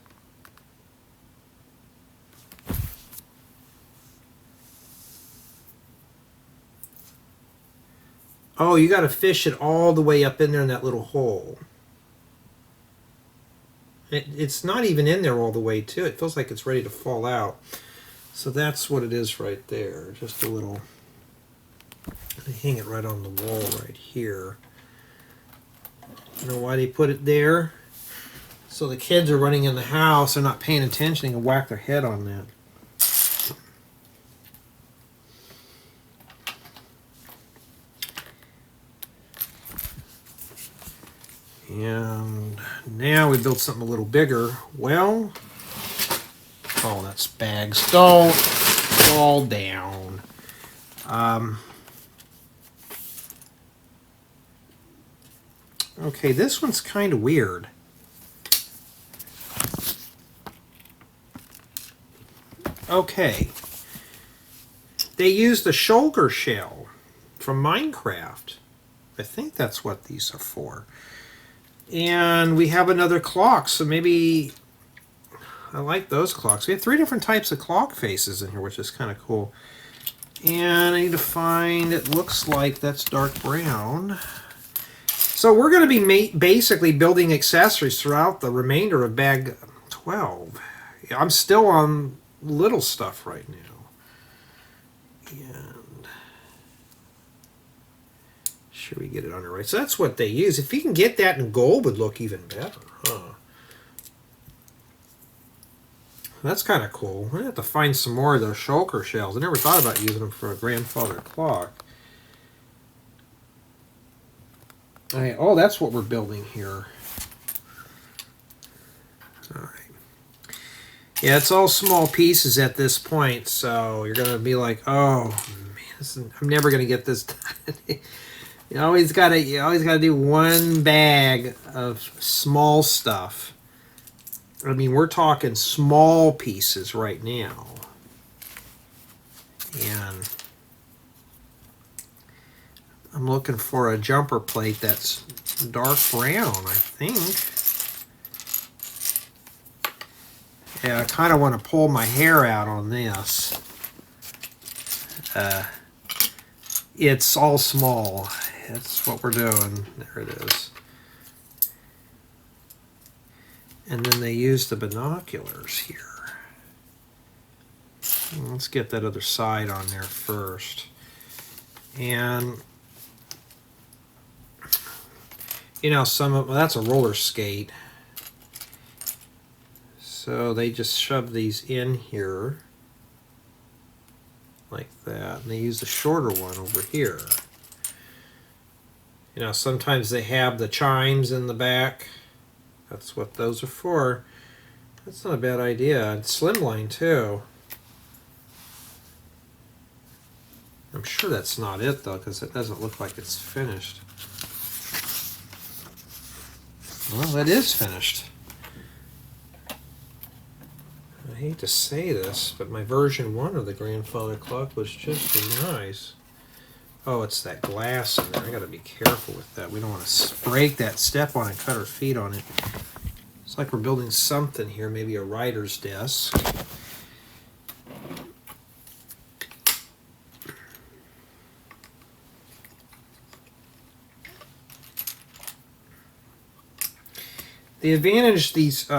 Speaker 1: Oh, you got to fish it all the way up in there in that little hole. It's not even in there all the way, too. It feels like it's ready to fall out. So that's what it is right there. Just a little... I hang it right on the wall right here. You know why they put it there? So the kids are running in the house, they're not paying attention, and can whack their head on that. And now we built something a little bigger. Well, oh, that's bags. Don't fall down. Okay, this one's kind of weird. Okay. They used the shoulder shell from Minecraft. I think that's what these are for. And we have another clock, so maybe I like those clocks. We have 3 different types of clock faces in here, which is kind of cool. And I need to find, it looks like that's dark brown. So we're going to be basically building accessories throughout the remainder of bag 12. I'm still on little stuff right now. And sure we get it on it right. So that's what they use. If you can get that in gold, would look even better, huh? That's kind of cool. I'm going to have to find some more of those shulker shells. I never thought about using them for a grandfather clock. Oh, that's what we're building here. All right. Yeah, it's all small pieces at this point, so you're going to be like, oh, man, I'm never going to get this done. You always got to do one bag of small stuff. I mean, we're talking small pieces right now. And I'm looking for a jumper plate that's dark brown, I think. Yeah, I kind of want to pull my hair out on this. It's all small. That's what we're doing. There it is. And then they use the binoculars here. Let's get that other side on there first. And you know, well, that's a roller skate. So they just shove these in here like that, and they use the shorter one over here. You know, sometimes they have the chimes in the back. That's what those are for. That's not a bad idea. It's slimline too. I'm sure that's not it though, because it doesn't look like it's finished. Well, it is finished. I hate to say this, but my version 1 of the grandfather clock was just as nice. Oh, it's that glass in there. I gotta be careful with that. We don't want to break that, step on it, cut our feet on it. It's like we're building something here, maybe a writer's desk. The advantage these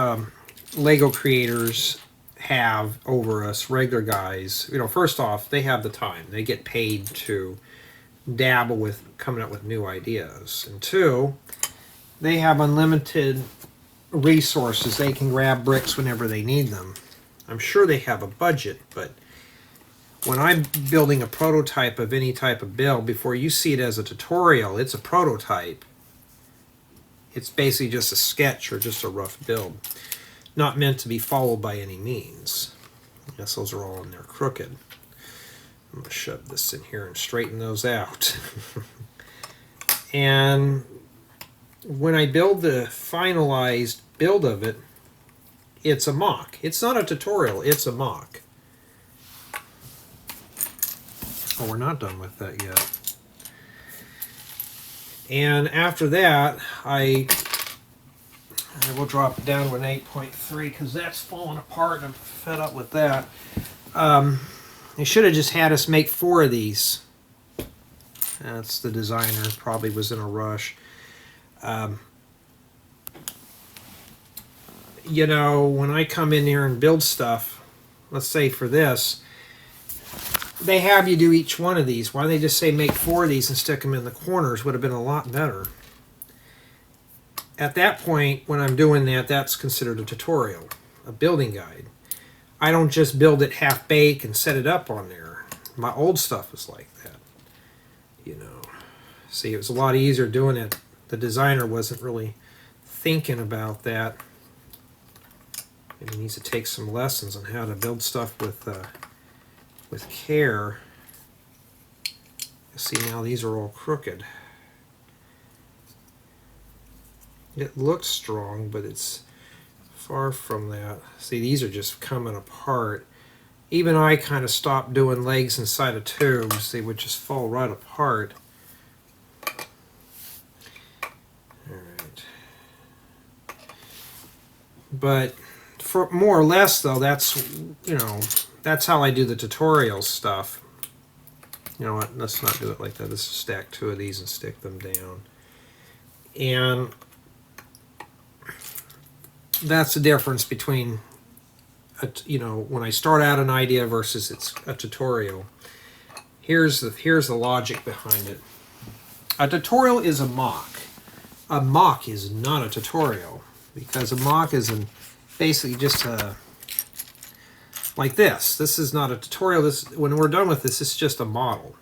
Speaker 1: Lego creators have over us regular guys, you know, first off, they have the time. They get paid to dabble with coming up with new ideas. And 2, they have unlimited resources. They can grab bricks whenever they need them. I'm sure they have a budget, but when I'm building a prototype of any type of build, before you see it as a tutorial, it's a prototype. It's basically just a sketch or just a rough build. Not meant to be followed by any means. I guess those are all in there crooked. I'm going to shove this in here and straighten those out. And when I build the finalized build of it, it's a mock. It's not a tutorial, it's a mock. Oh, we're not done with that yet. And after that, I will drop it down to an 8.3 because that's falling apart and I'm fed up with that. They should have just had us make 4 of these. That's the designer, probably was in a rush. You know, when I come in here and build stuff, let's say for this, they have you do each one of these. Why don't they just say make 4 of these and stick them in the corners? Would have been a lot better. At that point, when I'm doing that, that's considered a tutorial, a building guide. I don't just build it half-baked and set it up on there. My old stuff was like that, you know. See, it was a lot easier doing it. The designer wasn't really thinking about that. Maybe he needs to take some lessons on how to build stuff with care. See, now these are all crooked. It looks strong, but it's far from that. See, these are just coming apart. Even I kind of stopped doing legs inside of tubes. They would just fall right apart. Alright. But for more or less, though, that's, you know, that's how I do the tutorial stuff. You know what? Let's not do it like that. Let's stack 2 of these and stick them down. And that's the difference between, you know, when I start out an idea versus it's a tutorial. Here's the logic behind it. A tutorial is a mock. A mock is not a tutorial, because a mock is basically just like this. This is not a tutorial. This, when we're done with this, it's just a model.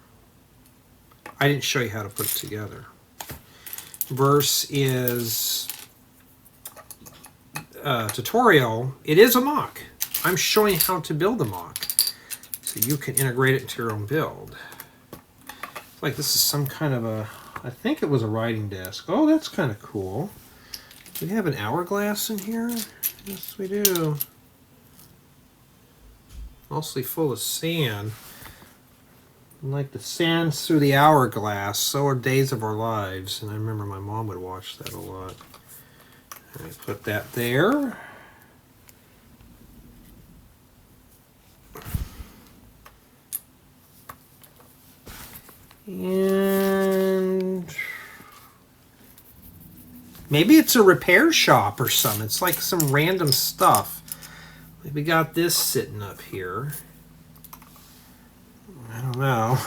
Speaker 1: I didn't show you how to put it together. Verse is tutorial. It is a mock. I'm showing how to build a mock, so you can integrate it into your own build. It's like this is some kind of a, I think it was a writing desk. Oh, that's kind of cool. Do we have an hourglass in here? Yes, we do. Mostly full of sand. Like the sands through the hourglass, so are Days of Our Lives. And I remember my mom would watch that a lot. All right, put that there. And maybe it's a repair shop or something. It's like some random stuff. Like we got this sitting up here. I don't know.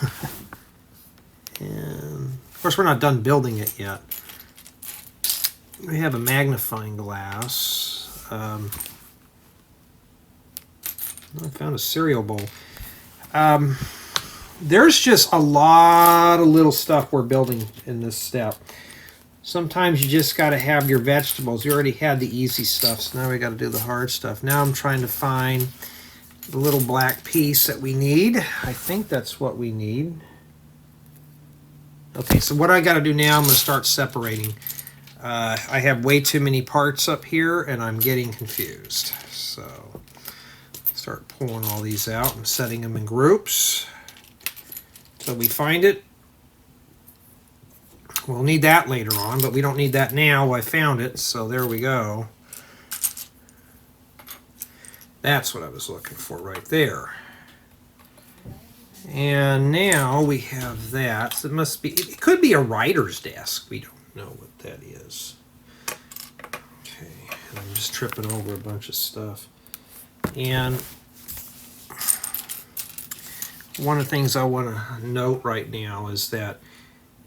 Speaker 1: And of course we're not done building it yet. We have a magnifying glass. I found a cereal bowl. There's just a lot of little stuff we're building in this step. Sometimes you just got to have your vegetables. You already had the easy stuff, so now we got to do the hard stuff. Now I'm trying to find the little black piece that we need. I think that's what we need. Okay, so what I got to do now, I'm going to start separating. I have way too many parts up here, and I'm getting confused. So start pulling all these out and setting them in groups until we find it. We'll need that later on, but we don't need that now. I found it, so there we go. That's what I was looking for right there. And now we have that. So it must be, it could be a writer's desk. We don't know what that is. Okay, and I'm just tripping over a bunch of stuff. And one of the things I want to note right now is that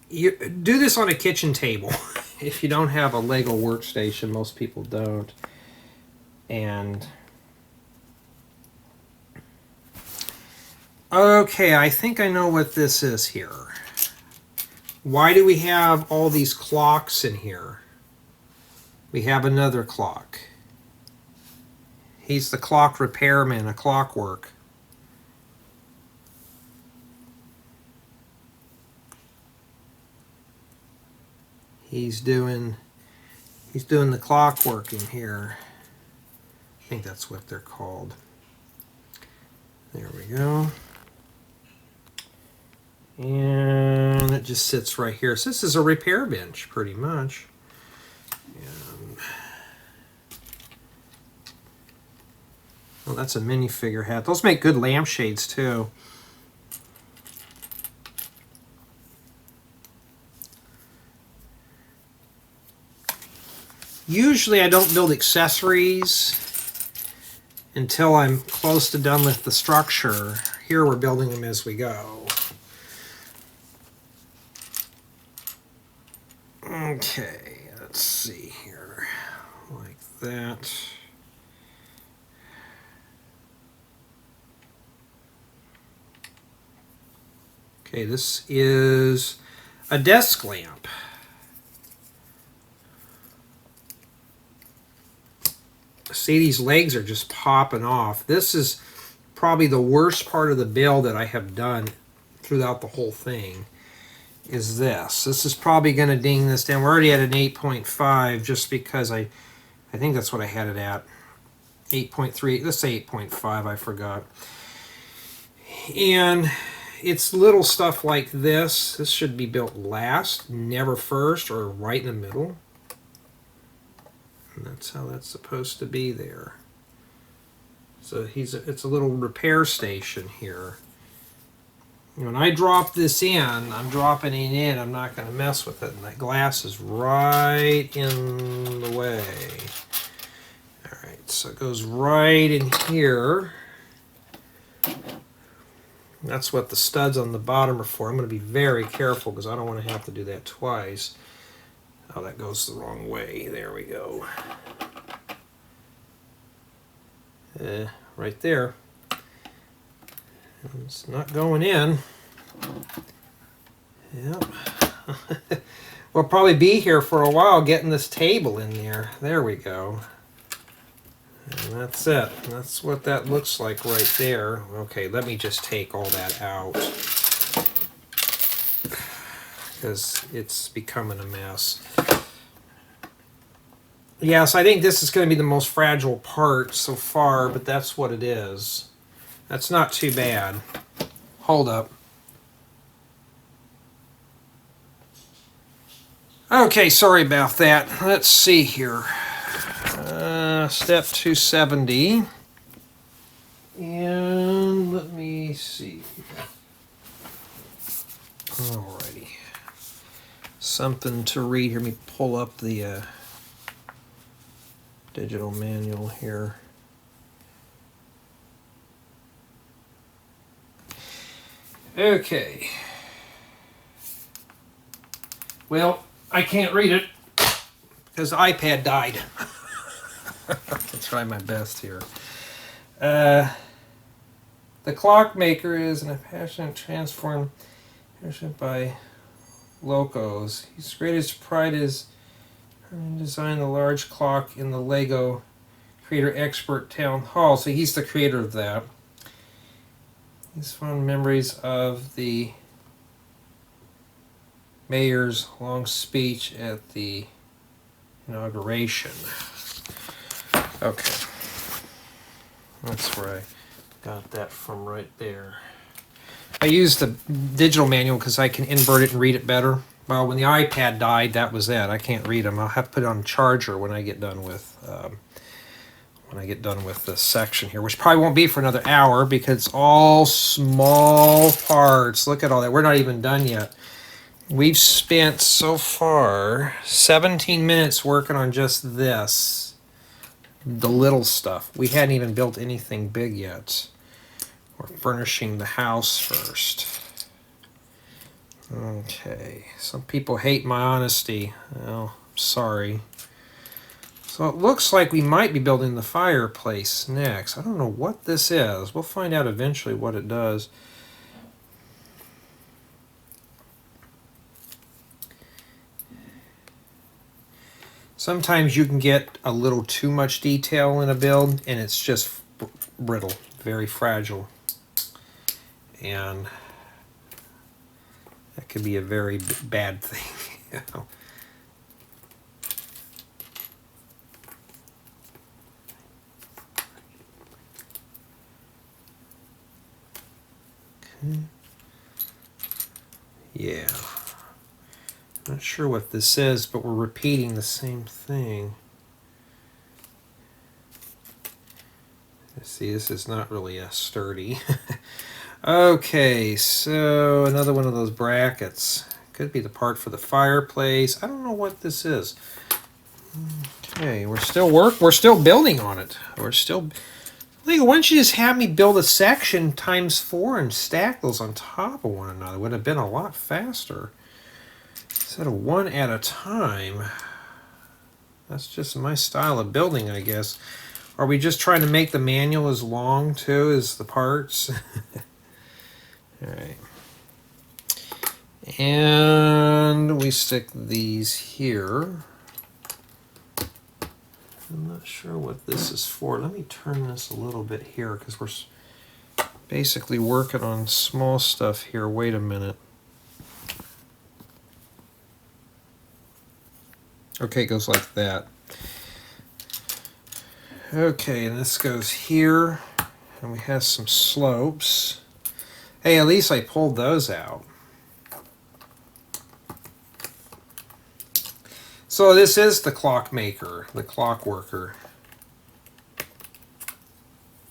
Speaker 1: you do this on a kitchen table. If you don't have a Lego workstation, most people don't. And okay, I think I know what this is here. Why do we have all these clocks in here? We have another clock. He's the clock repairman, a clockwork. He's doing the clockwork in here. I think that's what they're called. There we go. And it just sits right here. So this is a repair bench, pretty much. And, well, that's a minifigure hat. Those make good lampshades, too. Usually I don't build accessories until I'm close to done with the structure. Here we're building them as we go. Okay, let's see here, like that. Okay, this is a desk lamp. See, these legs are just popping off. This is probably the worst part of the build that I have done throughout the whole thing, is this. This is probably going to ding this down. We're already at an 8.5 just because I think that's what I had it at. 8.3, let's say 8.5, I forgot. And it's little stuff like this. This should be built last, never first, or right in the middle. And that's how that's supposed to be there. So it's a little repair station here. When I drop this in, I'm dropping it in, I'm not going to mess with it. And that glass is right in the way. Alright, so it goes right in here. That's what the studs on the bottom are for. I'm going to be very careful because I don't want to have to do that twice. Oh, that goes the wrong way. There we go. Right there. It's not going in. Yep. We'll probably be here for a while getting this table in there. There we go. And that's it. That's what that looks like right there. Okay, let me just take all that out because it's becoming a mess. Yes, I think this is going to be the most fragile part so far, but that's what it is. That's not too bad. Hold up. Okay, sorry about that. Let's see here. Step 270. And let me see here. Alrighty. Something to read here. Let me pull up the digital manual here. Okay. Well, I can't read it because the iPad died. I'll try my best here. The Clockmaker is an passionate transform by Locos. His greatest pride is design the large clock in the Lego Creator Expert Town Hall. So he's the creator of that. He's fond memories of the mayor's long speech at the inauguration. Okay. That's where I got that from right there. I used the digital manual because I can invert it and read it better. Well, when the iPad died, that was it. I can't read them. I'll have to put it on charger when I get done with this section here, which probably won't be for another hour because it's all small parts. Look at all that. We're not even done yet. We've spent so far 17 minutes working on just this, the little stuff. We hadn't even built anything big yet. We're furnishing the house first. Okay, some people hate my honesty. Well, sorry. So it looks like we might be building the fireplace next. I don't know what this is. We'll find out eventually what it does. Sometimes you can get a little too much detail in a build and it's just brittle, very fragile. And that could be a very bad thing, you know. Okay. Yeah. Not sure what this is, but we're repeating the same thing. See, this is not really a sturdy. Okay, so another one of those brackets. Could be the part for the fireplace. I don't know what this is. Hey, we're still building on it. We're still. Lego, why don't you just have me build a section times 4 and stack those on top of one another? It would have been a lot faster. Instead of one at a time. That's just my style of building, I guess. Are we just trying to make the manual as long, too, as the parts? Alright. And we stick these here. I'm not sure what this is for. Let me turn this a little bit here because we're basically working on small stuff here. Wait a minute. Okay, it goes like that. Okay, and this goes here. And we have some slopes. Hey, at least I pulled those out. So this is the Clockmaker, the Clockworker.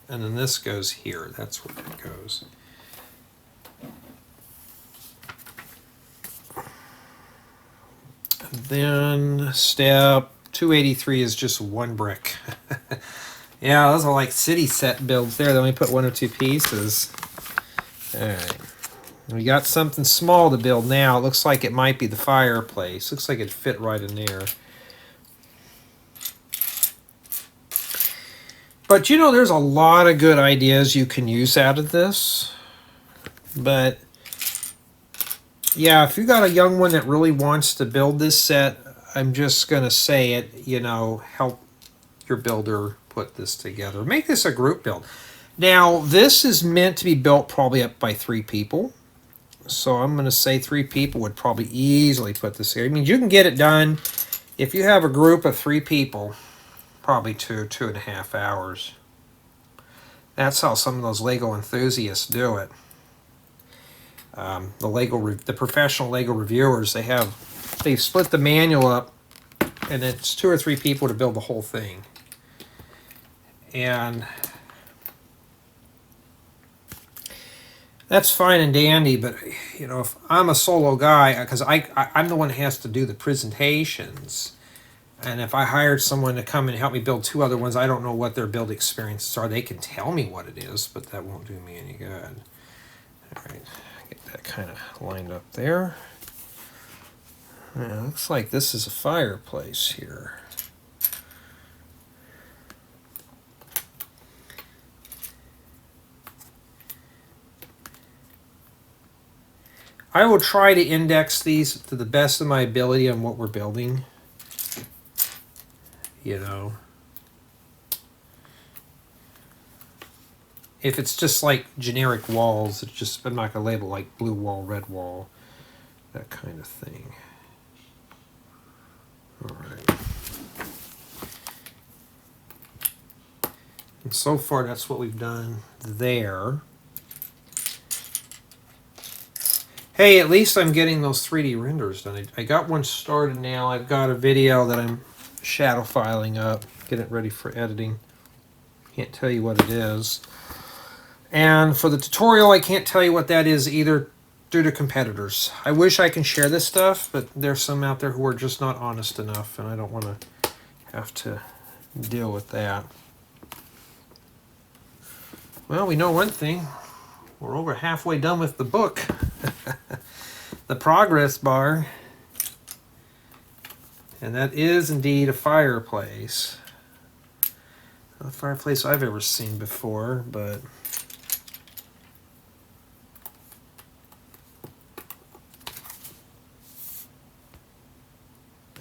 Speaker 1: And then this goes here. That's where it goes. And then step 283 is just one brick. Yeah, those are like city set builds there. They only put 1 or 2 pieces. Alright. We got something small to build now. It looks like it might be the fireplace. Looks like it'd fit right in there. But you know, there's a lot of good ideas you can use out of this. But yeah, if you got a young one that really wants to build this set, I'm just going to say it, you know, help your builder put this together. Make this a group build. Now, this is meant to be built probably up by 3 people. So I'm going to say 3 people would probably easily put this here. I mean, you can get it done if you have a group of 3 people, probably 2.5 hours. That's how some of those Lego enthusiasts do it. The professional Lego reviewers, they've split the manual up, and it's 2 or 3 people to build the whole thing. And that's fine and dandy, but you know, if I'm a solo guy, because I'm the one that has to do the presentations, and if I hired someone to come and help me build 2 other ones, I don't know what their build experiences are. They can tell me what it is, but that won't do me any good. All right, get that kind of lined up there. Yeah, looks like this is a fireplace here. I will try to index these to the best of my ability on what we're building. You know. If it's just like generic walls, I'm not going to label like blue wall, red wall, that kind of thing. All right. And so far, that's what we've done there. Hey, at least I'm getting those 3D renders done. I got one started now. I've got a video that I'm shadow filing up, getting it ready for editing. Can't tell you what it is. And for the tutorial, I can't tell you what that is either due to competitors. I wish I can share this stuff, but there's some out there who are just not honest enough, and I don't want to have to deal with that. Well, we know one thing. We're over halfway done with the book. The progress bar. And that is indeed a fireplace. Not a fireplace I've ever seen before, but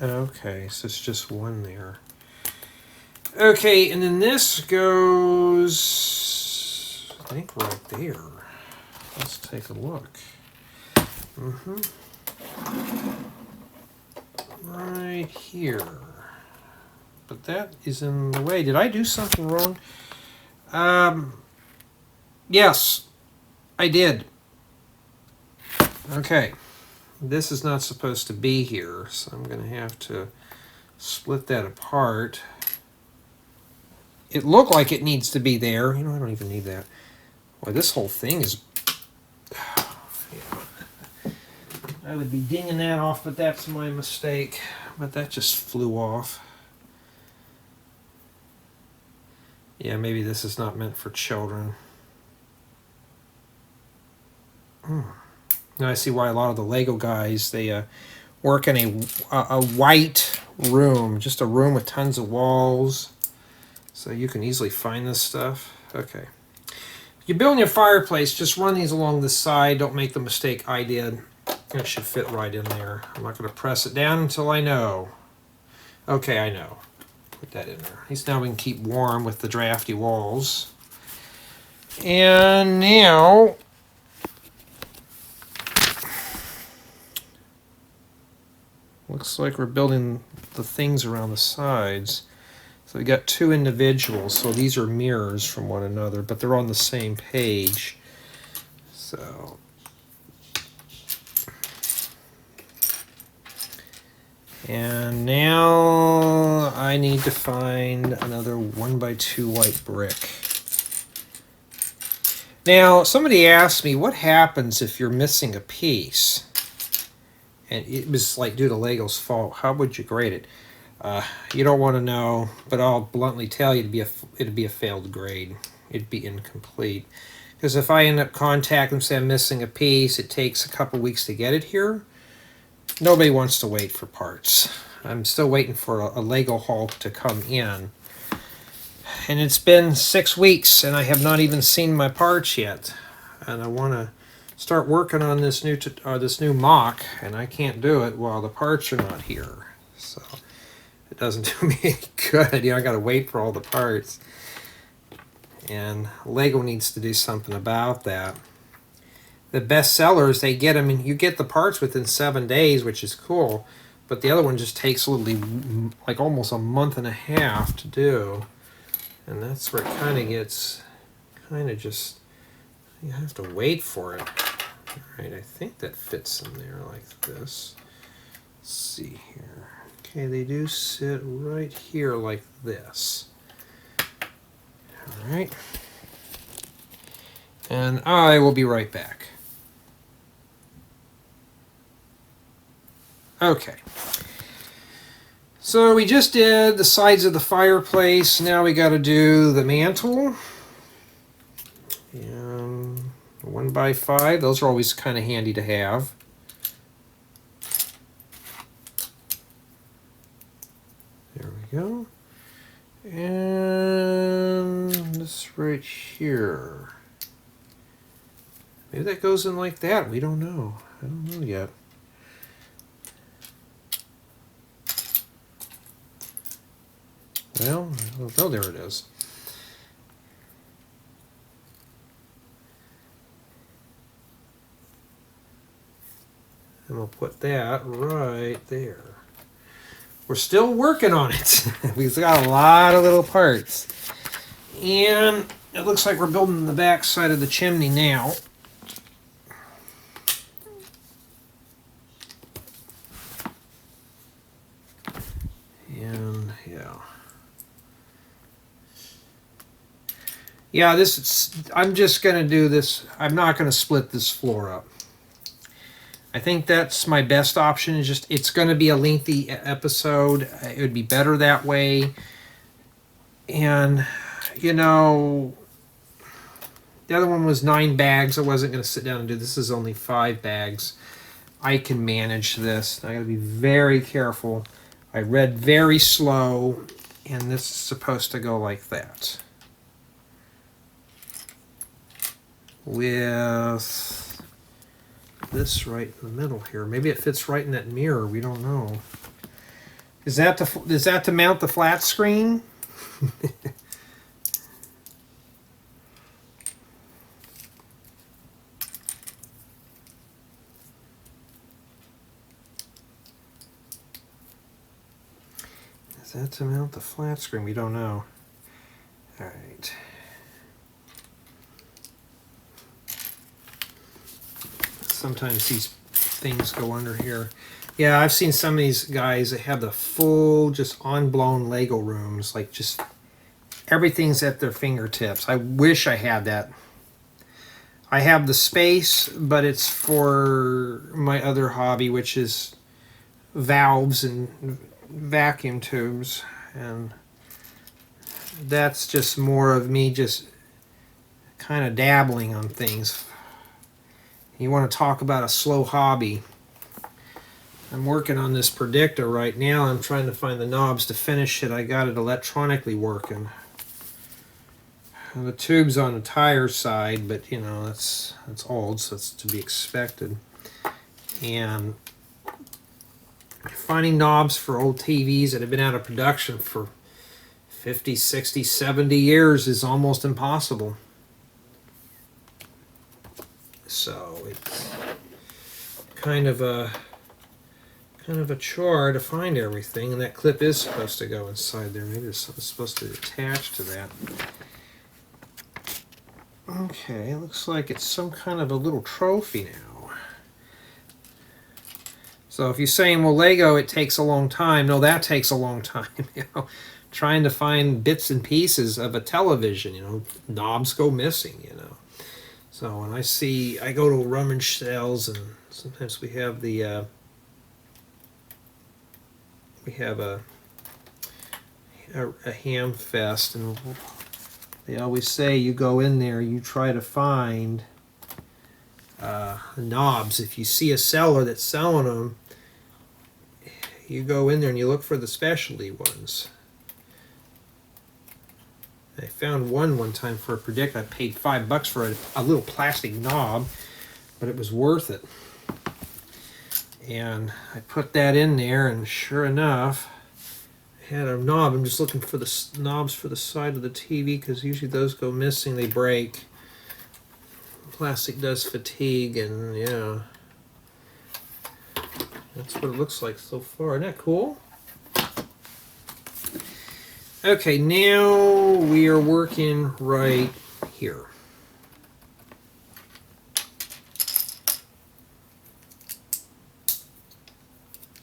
Speaker 1: okay, so it's just one there. Okay, and then this goes, I think, right there. Let's take a look. Right here. But that is in the way. Did I do something wrong? Yes, I did. Okay. This is not supposed to be here, so I'm going to have to split that apart. It looked like it needs to be there. You know, I don't even need that. Boy, this whole thing is... I would be dinging that off, but that's my mistake. But that just flew off. Yeah, maybe this is not meant for children. Now I see why a lot of the Lego guys, they work in a white room, just a room with tons of walls, so you can easily find this stuff. Okay. You're building your fireplace, just run these along the side. Don't make the mistake I did. It should fit right in there. I'm not going to press it down until I know. Okay, I know. Put that in there. At least now we can keep warm with the drafty walls. And now looks like we're building the things around the sides. So we got two individuals, so these are mirrors from one another, but they're on the same page. So and now I need to find another 1x2 white brick. Now, somebody asked me, what happens if you're missing a piece? And it was like due to Lego's fault. How would you grade it? You don't want to know, but I'll bluntly tell you it'd be a failed grade. It'd be incomplete. Because if I end up contacting them, say I'm missing a piece, it takes a couple weeks to get it here. Nobody wants to wait for parts. I'm still waiting for a Lego haul to come in. And it's been 6 weeks and I have not even seen my parts yet. And I want to start working on this new mock, and I can't do it while the parts are not here. So it doesn't do me any good. I got to wait for all the parts. And Lego needs to do something about that. The best sellers, they get them, and you get the parts within 7 days, which is cool. But the other one just takes literally like almost a month and a half to do. And that's where it kind of gets, just, you have to wait for it. All right, I think that fits in there like this. Let's see here. Okay, they do sit right here like this. All right. And I will be right back. Okay. So we just did the sides of the fireplace. Now we got to do the mantle. And 1x5. Those are always kind of handy to have. There we go. And this right here. Maybe that goes in like that. We don't know. I don't know yet. Well, oh, there it is. And we'll put that right there. We're still working on it. We've got a lot of little parts. And it looks like we're building the back side of the chimney now. And yeah. Yeah, I'm just going to do this. I'm not going to split this floor up. I think that's my best option. It's going to be a lengthy episode. It would be better that way. And, the other one was 9 bags. I wasn't going to sit down and do this. Is only 5 bags. I can manage this. I got to be very careful. I read very slow, and this is supposed to go like that. With this right in the middle here. Maybe it fits right in that mirror. We don't know. Is that to mount the flat screen? Is that to mount the flat screen? We don't know. All right. Sometimes these things go under here. Yeah, I've seen some of these guys that have the full, just on-blown Lego rooms, like just everything's at their fingertips. I wish I had that. I have the space, but it's for my other hobby, which is valves and vacuum tubes. And that's just more of me just kind of dabbling on things. You want to talk about a slow hobby. I'm working on this predictor right now. I'm trying to find the knobs to finish it. I got it electronically working. The tube's on the tire side, but you know, that's old, so it's to be expected. And finding knobs for old TVs that have been out of production for 50, 60, 70 years is almost impossible. So it's kind of a chore to find everything, and that clip is supposed to go inside there. Maybe there's something supposed to attach to that. Okay, looks like it's some kind of a little trophy now. So if you're saying, well, Lego, it takes a long time. No, that takes a long time. You know, trying to find bits and pieces of a television, you know, knobs go missing, you know. So when I go to rummage sales, and sometimes we have the, a ham fest, and they always say you go in there, you try to find knobs. If you see a seller that's selling them, you go in there and you look for the specialty ones. I found one time for a predictor. I paid $5 for a little plastic knob, but it was worth it. And I put that in there, and sure enough, I had a knob. I'm just looking for the knobs for the side of the TV, because usually those go missing, they break. Plastic does fatigue, and yeah. That's what it looks like so far. Isn't that cool? Okay, now we are working right here.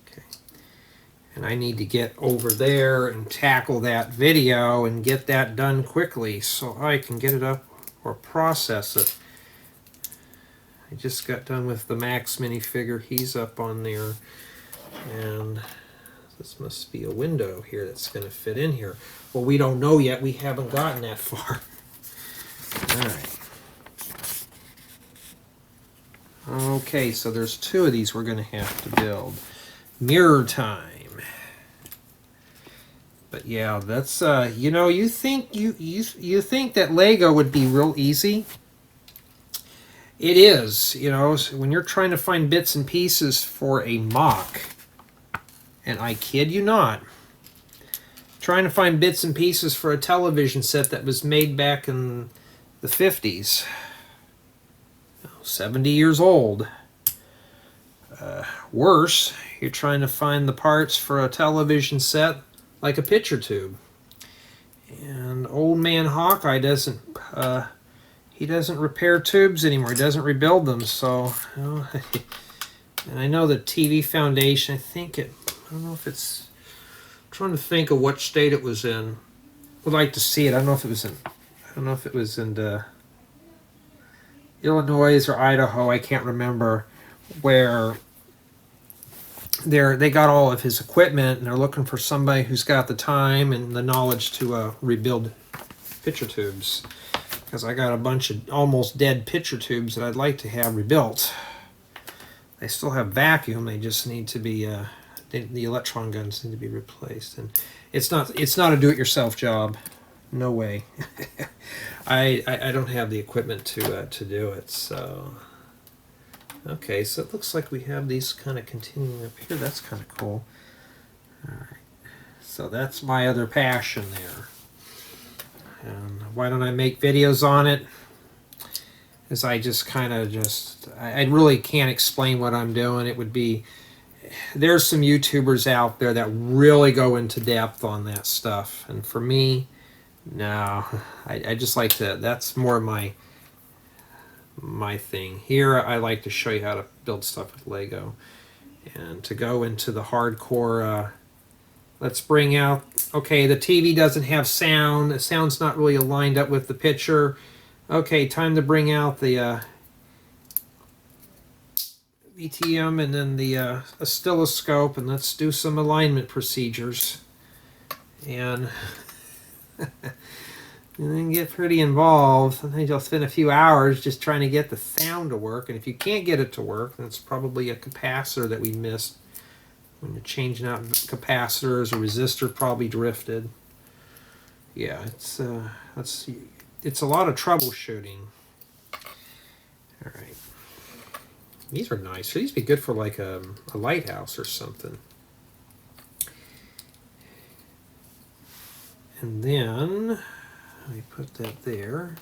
Speaker 1: Okay. And I need to get over there and tackle that video and get that done quickly so I can get it up or process it. I just got done with the Max minifigure. He's up on there, and this must be a window here that's going to fit in here. Well, we don't know yet. We haven't gotten that far. All right. Okay, so there's two of these we're going to have to build. Mirror time. But yeah, that's you know, you think that Lego would be real easy. It is, you know, when you're trying to find bits and pieces for a mock, and I kid you not, trying to find bits and pieces for a television set that was made back in the 50s, 70 years old. Worse, you're trying to find the parts for a television set like a picture tube. And old man Hawkeye doesn't he doesn't repair tubes anymore. He doesn't rebuild them. So, you know, and I know the TV Foundation, I don't know if it's, I'm trying to think of what state it was in. Would like to see it. I don't know if it was in Illinois or Idaho. I can't remember, where they got all of his equipment and they're looking for somebody who's got the time and the knowledge to rebuild picture tubes. Because I got a bunch of almost dead picture tubes that I'd like to have rebuilt. They still have vacuum. They just need to be the electron guns need to be replaced. And it's not a do-it-yourself job. No way. I don't have the equipment to do it. So okay, so it looks like we have these kind of continuing up here. That's kind of cool. All right. So that's my other passion there. And why don't I make videos on it? As I just kind of I really can't explain what I'm doing. It would be, there's some YouTubers out there that really go into depth on that stuff. And for me, no, I just like to, that's more my thing. Here I like to show you how to build stuff with Lego. And to go into the hardcore, let's bring out, okay, the TV doesn't have sound. The sound's not really aligned up with the picture. Okay, time to bring out the VTM and then the oscilloscope, and let's do some alignment procedures. And And then get pretty involved. Sometimes you'll spend a few hours just trying to get the sound to work. And if you can't get it to work, then it's probably a capacitor that we missed. When you're changing out capacitors, a resistor probably drifted. Yeah, it's a lot of troubleshooting. All right. These are nice. So these would be good for like a lighthouse or something. And then, let me put that there.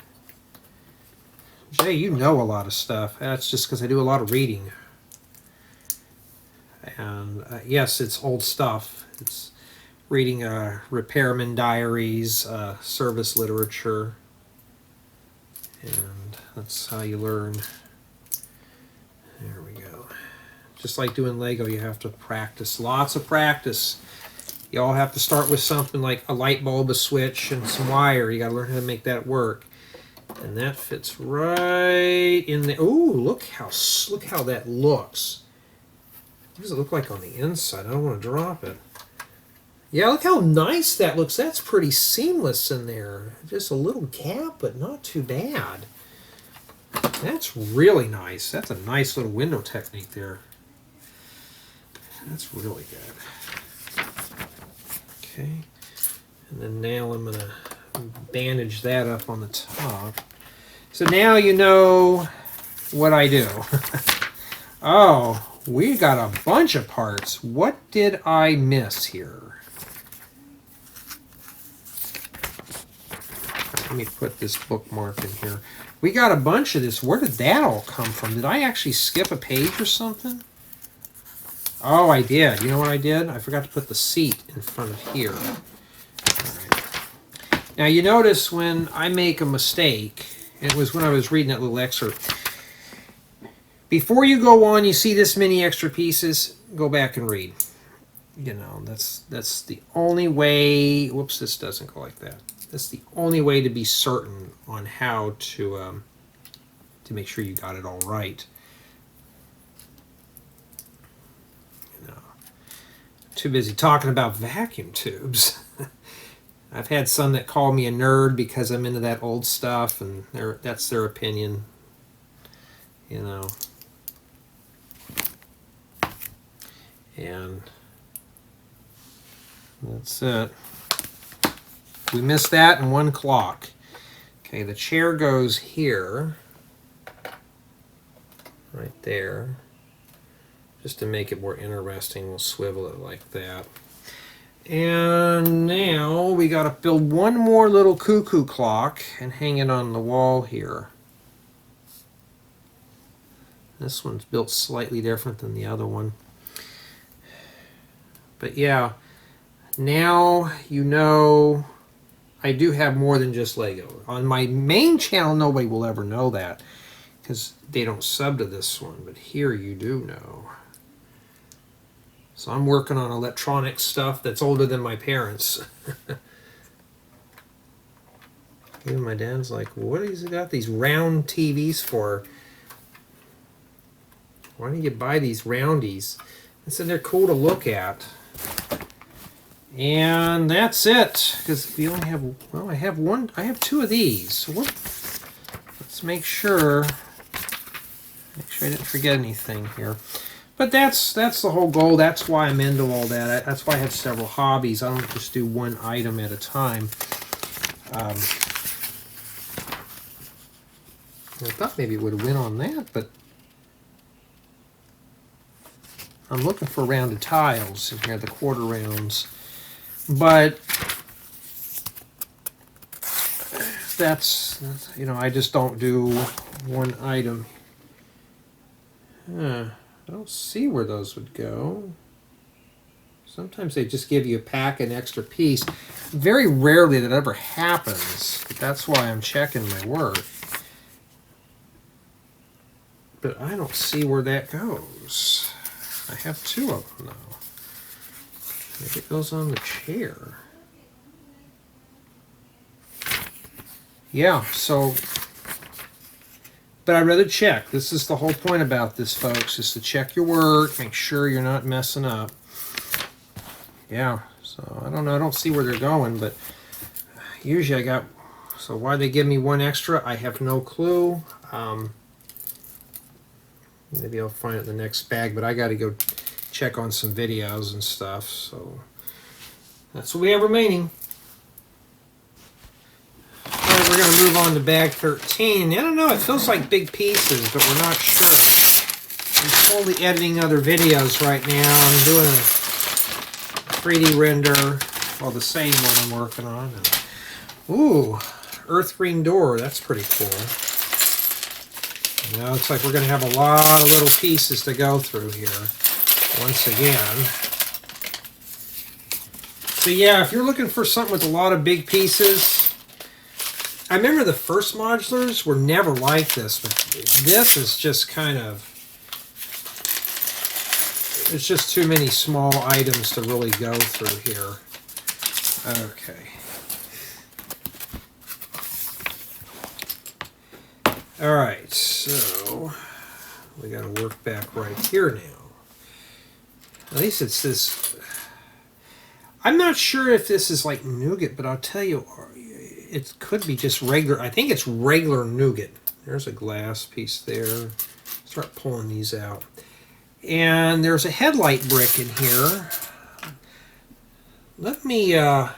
Speaker 1: Jay, you know a lot of stuff. That's just because I do a lot of reading. And yes, it's old stuff. It's reading repairman diaries, service literature. And that's how you learn. There we go. Just like doing Lego, you have to practice. Lots of practice. You all have to start with something like a light bulb, a switch, and some wire. You got to learn how to make that work. And that fits right in there. Ooh, look how that looks. What does it look like on the inside? I don't want to drop it. Yeah, look how nice that looks. That's pretty seamless in there. Just a little gap, but not too bad. That's really nice. That's a nice little window technique there. That's really good. Okay. And then now I'm going to bandage that up on the top. So now you know what I do. Oh, we got a bunch of parts. What did I miss here? Let me put this bookmark in here. We got a bunch of this. Where did that all come from? Did I actually skip a page or something? Oh, I did. You know what I did? I forgot to put the seat in front of here. All right. Now you notice when I make a mistake, it was when I was reading that little excerpt. Before you go on, you see this many extra pieces, go back and read. You know, that's the only way. Whoops, this doesn't go like that. That's the only way to be certain on how to make sure you got it all right. You know, too busy talking about vacuum tubes. I've had some that call me a nerd because I'm into that old stuff, and that's their opinion. You know. And that's it. We missed that in one clock. Okay, the chair goes here, right there. Just to make it more interesting, we'll swivel it like that. And now we got to build one more little cuckoo clock and hang it on the wall here. This one's built slightly different than the other one. But yeah, now you know I do have more than just Lego. On my main channel, nobody will ever know that because they don't sub to this one, but here you do know. So I'm working on electronic stuff that's older than my parents. Even my dad's like, what has he got these round TVs for? Why don't you buy these roundies? I said they're cool to look at. And that's it, because we only have, well, I have two of these. So let's make sure I didn't forget anything here. But that's the whole goal. That's why I'm into all that. That's why I have several hobbies. I don't just do one item at a time. I thought maybe it would have went on that, but I'm looking for rounded tiles in here, the quarter rounds. But that's, you know, I just don't do one item. I don't see where those would go. Sometimes they just give you a pack, an extra piece. Very rarely that ever happens. That's why I'm checking my work. But I don't see where that goes. I have two of them now. Maybe it goes on the chair. Yeah, so, but I'd rather check. This is the whole point about this, folks, is to check your work, make sure you're not messing up. Yeah, so I don't know, I don't see where they're going, but Usually I got, so why they give me one extra, I have no clue. Maybe I'll find it in the next bag, but I got to go check on some videos and stuff. So that's what we have remaining. All right, we're going to move on to bag 13. I don't know, it feels like big pieces, but we're not sure. I'm slowly editing other videos right now. I'm doing a 3D render, well, the same one I'm working on. Ooh, earth green door, that's pretty cool. Now looks like we're going to have a lot of little pieces to go through here once again. So yeah, if you're looking for something with a lot of big pieces, I remember the first modulars were never like this, but this is just kind of, it's just too many small items to really go through here. Okay. All right, so we got to work back right here now. At least it's this. I'm not sure if this is like nougat, but I'll tell you, it could be just regular. I think it's regular nougat. There's a glass piece there. Start pulling these out. And there's a headlight brick in here. Let me, all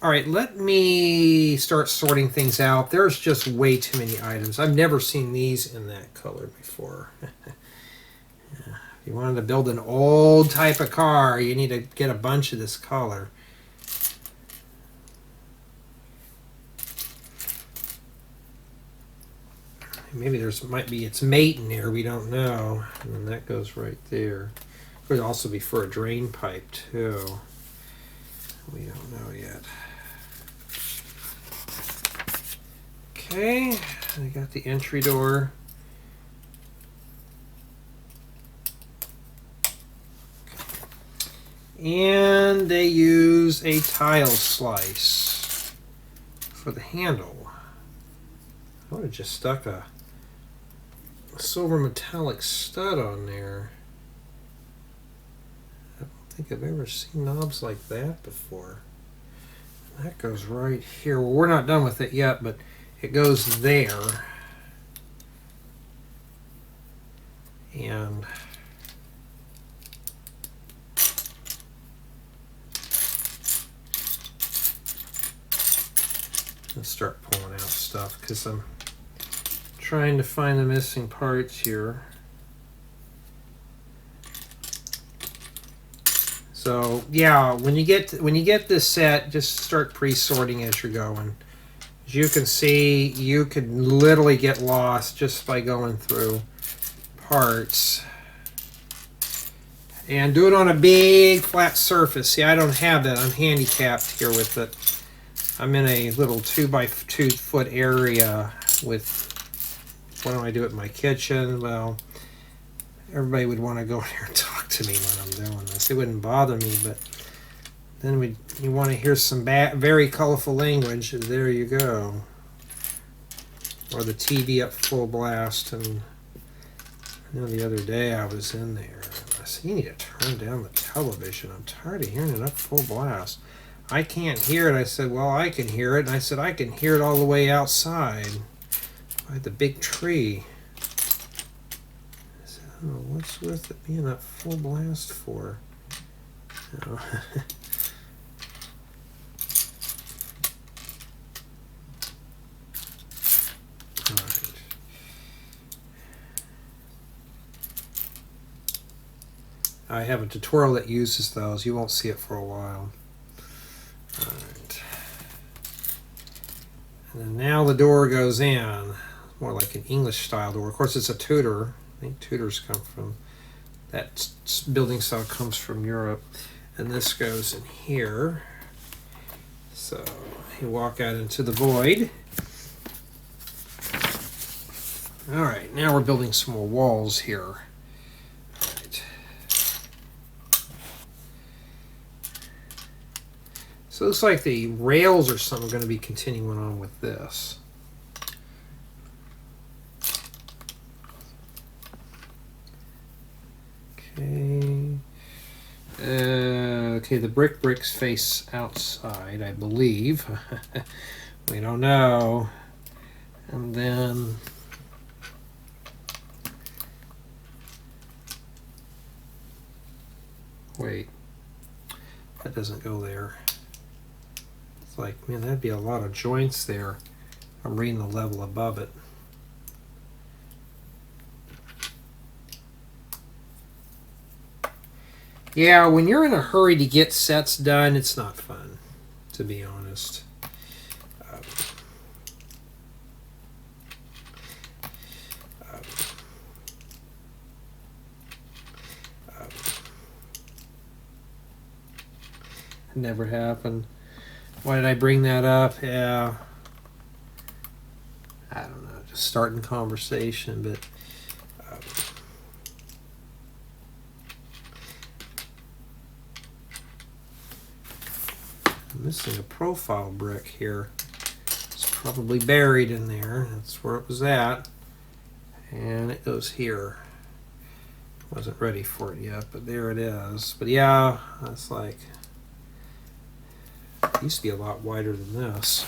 Speaker 1: right, let me start sorting things out. There's just way too many items. I've never seen these in that color before. If you wanted to build an old type of car, you need to get a bunch of this color. Maybe there's might be its mate in there, we don't know. And then that goes right there. Could also be for a drain pipe too. We don't know yet. Okay, I got the entry door. And they use a tile slice for the handle. I would have just stuck a silver metallic stud on there. I don't think I've ever seen knobs like that before. That goes right here. Well, we're not done with it yet, but it goes there. And let's start pulling out stuff because I'm trying to find the missing parts here. So yeah, when you get this set, just start pre-sorting as you're going. As you can see, you could literally get lost just by going through parts. And do it on a big flat surface. See, I don't have that. I'm handicapped here with it. I'm in a little 2x2 foot area with, why don't I do it in my kitchen? Well, everybody would want to go in here and talk to me when I'm doing this. It wouldn't bother me, but then you want to hear some very colorful language. There you go. Or the TV up full blast. And you know, the other day I was in there. I said, you need to turn down the television. I'm tired of hearing it up full blast. I can't hear it. I said, well, I can hear it. And I said, I can hear it all the way outside by the big tree. I said, oh, what's with it being up full blast for? Oh. All right. I have a tutorial that uses those. You won't see it for a while. All right. And then now the door goes in. More like an English style door. Of course, it's a Tudor. I think Tudors come from, that building style comes from Europe. And this goes in here. So you walk out into the void. All right, now we're building some more walls here. All right. So it looks like the rails or something are going to be continuing on with this. Okay. Okay, Okay, the bricks face outside, I believe. We don't know. And then wait, that doesn't go there. It's like, man, that'd be a lot of joints there. I'm reading the level above it. Yeah, when you're in a hurry to get sets done, it's not fun, to be honest. Never happened. Why did I bring that up? Yeah, I don't know, just starting conversation, but I'm missing a profile brick here. It's probably buried in there. That's where it was at, and it goes here. Wasn't ready for it yet, but there it is. But yeah, that's like, it used to be a lot wider than this.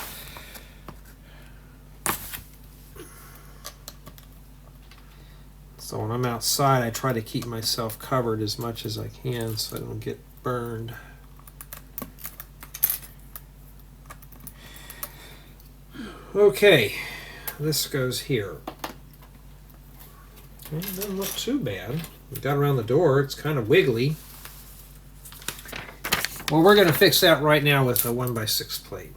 Speaker 1: So when I'm outside, I try to keep myself covered as much as I can so I don't get burned. Okay, this goes here. Okay, it doesn't look too bad. We got around the door. It's kind of wiggly. Well, we're going to fix that right now with a 1x6 plate.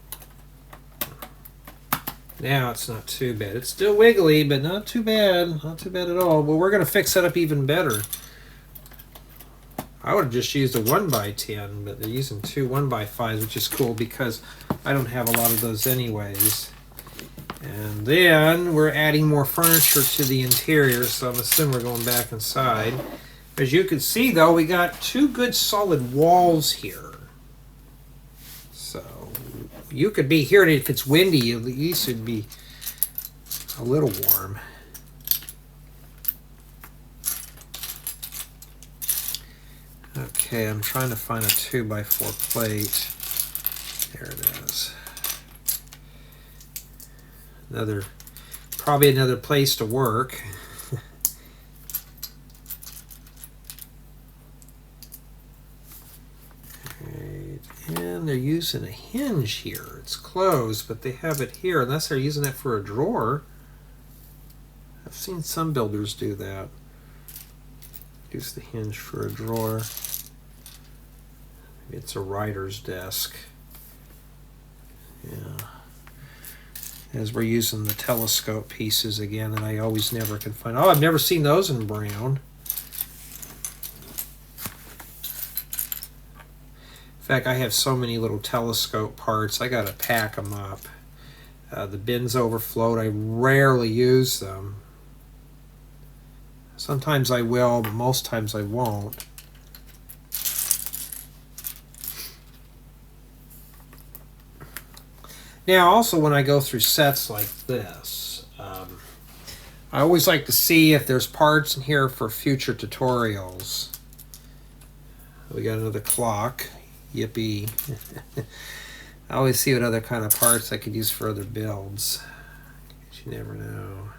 Speaker 1: Now it's not too bad. It's still wiggly, but not too bad. Not too bad at all. Well, we're going to fix that up even better. I would have just used a 1x10, but they're using two 1x5s, which is cool because I don't have a lot of those anyways. And then we're adding more furniture to the interior, so I'm assuming we're going back inside. As you can see, though, we got two good solid walls here. So you could be here, and if it's windy, at least it'd be a little warm. Okay, I'm trying to find a 2x4 plate. There it is. Probably another place to work. Right. And they're using a hinge here. It's closed, but they have it here, unless they're using it for a drawer. I've seen some builders do that. Use the hinge for a drawer. Maybe it's a writer's desk. Yeah. As we're using the telescope pieces again that I always never can find. Oh, I've never seen those in brown. In fact, I have so many little telescope parts, I gotta pack them up. The bins overflowed. I rarely use them. Sometimes I will, but most times I won't. Now, also when I go through sets like this, I always like to see if there's parts in here for future tutorials. We got another clock. Yippee. I always see what other kind of parts I could use for other builds. You never know.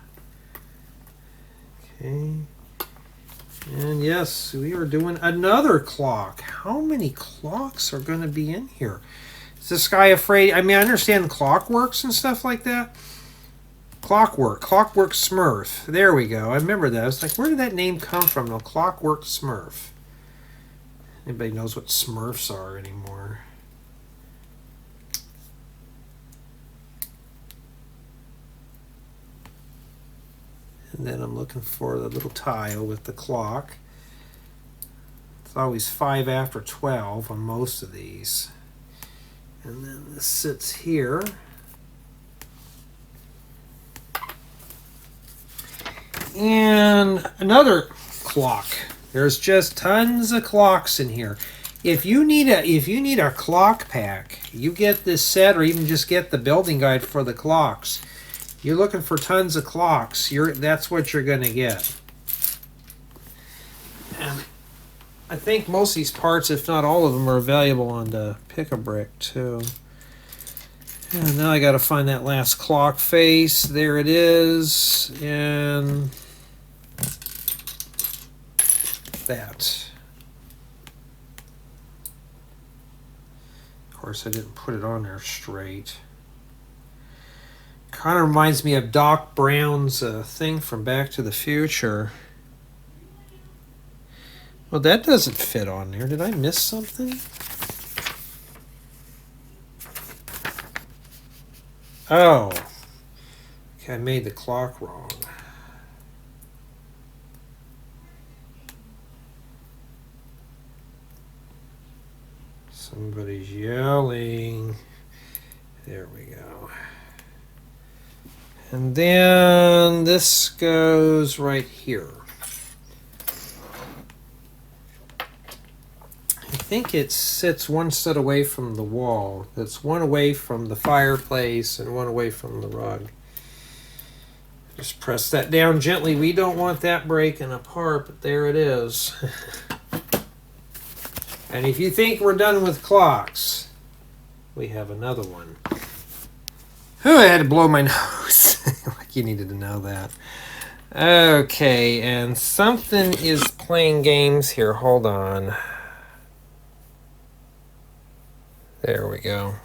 Speaker 1: Okay. And yes, we are doing another clock. How many clocks are going to be in here? Is this guy afraid? I mean, I understand clockworks and stuff like that. Clockwork Smurf. There we go. I remember that. I was like, where did that name come from? No, Clockwork Smurf. Anybody knows what Smurfs are anymore? And then I'm looking for the little tile with the clock. It's always 5 after 12 on most of these. And then this sits here. And another clock. There's just tons of clocks in here. If you need a clock pack, you get this set or even just get the building guide for the clocks. You're looking for tons of clocks. That's what you're going to get. And I think most of these parts, if not all of them, are available on the Pick-a-Brick too. And now I got to find that last clock face. There it is, and that. Of course, I didn't put it on there straight. Kind of reminds me of Doc Brown's thing from Back to the Future. Well, that doesn't fit on there. Did I miss something? Oh. Okay, I made the clock wrong. Somebody's yelling. There we go. And then this goes right here. I think it sits one set away from the wall. It's one away from the fireplace and one away from the rug. Just press that down gently. We don't want that breaking apart, but there it is. And if you think we're done with clocks, we have another one. Oh, I had to blow my nose. Like you needed to know that. Okay, and something is playing games here. Hold on. There we go.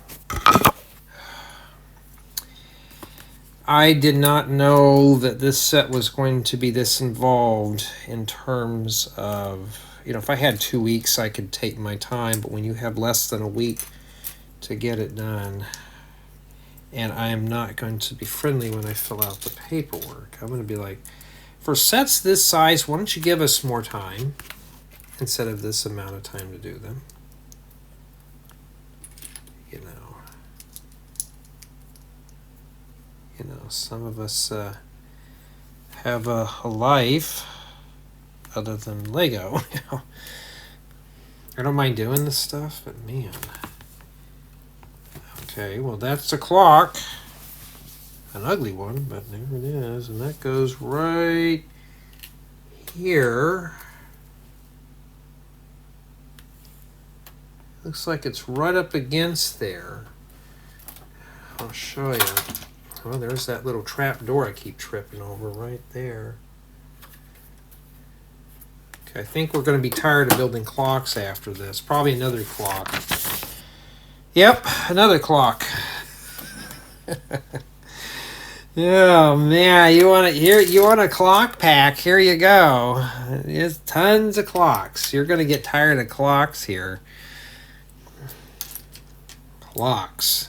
Speaker 1: I did not know that this set was going to be this involved in terms of, you know, if I had 2 weeks, I could take my time, but when you have less than a week to get it done, and I am not going to be friendly when I fill out the paperwork. I'm going to be like, for sets this size, why don't you give us more time instead of this amount of time to do them? You know, some of us have a life other than Lego. I don't mind doing this stuff, but man. Okay, well that's a clock. An ugly one, but there it is. And that goes right here. Looks like it's right up against there. I'll show you. Well, there's that little trap door I keep tripping over right there. Okay, I think we're going to be tired of building clocks after this. Probably another clock. Yep, another clock. Oh man, you want a clock pack? Here you go. There's tons of clocks. You're going to get tired of clocks here. Clocks.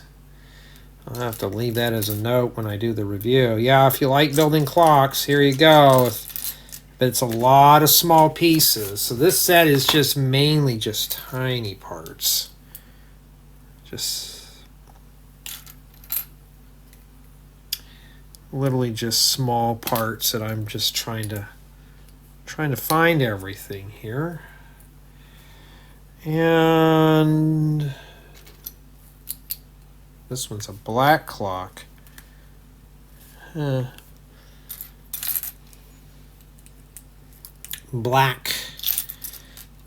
Speaker 1: I'll have to leave that as a note when I do the review. Yeah, if you like building clocks, here you go. But it's a lot of small pieces. So this set is just mainly just tiny parts. Just literally just small parts that I'm just trying to find everything here. And this one's a black clock. Black.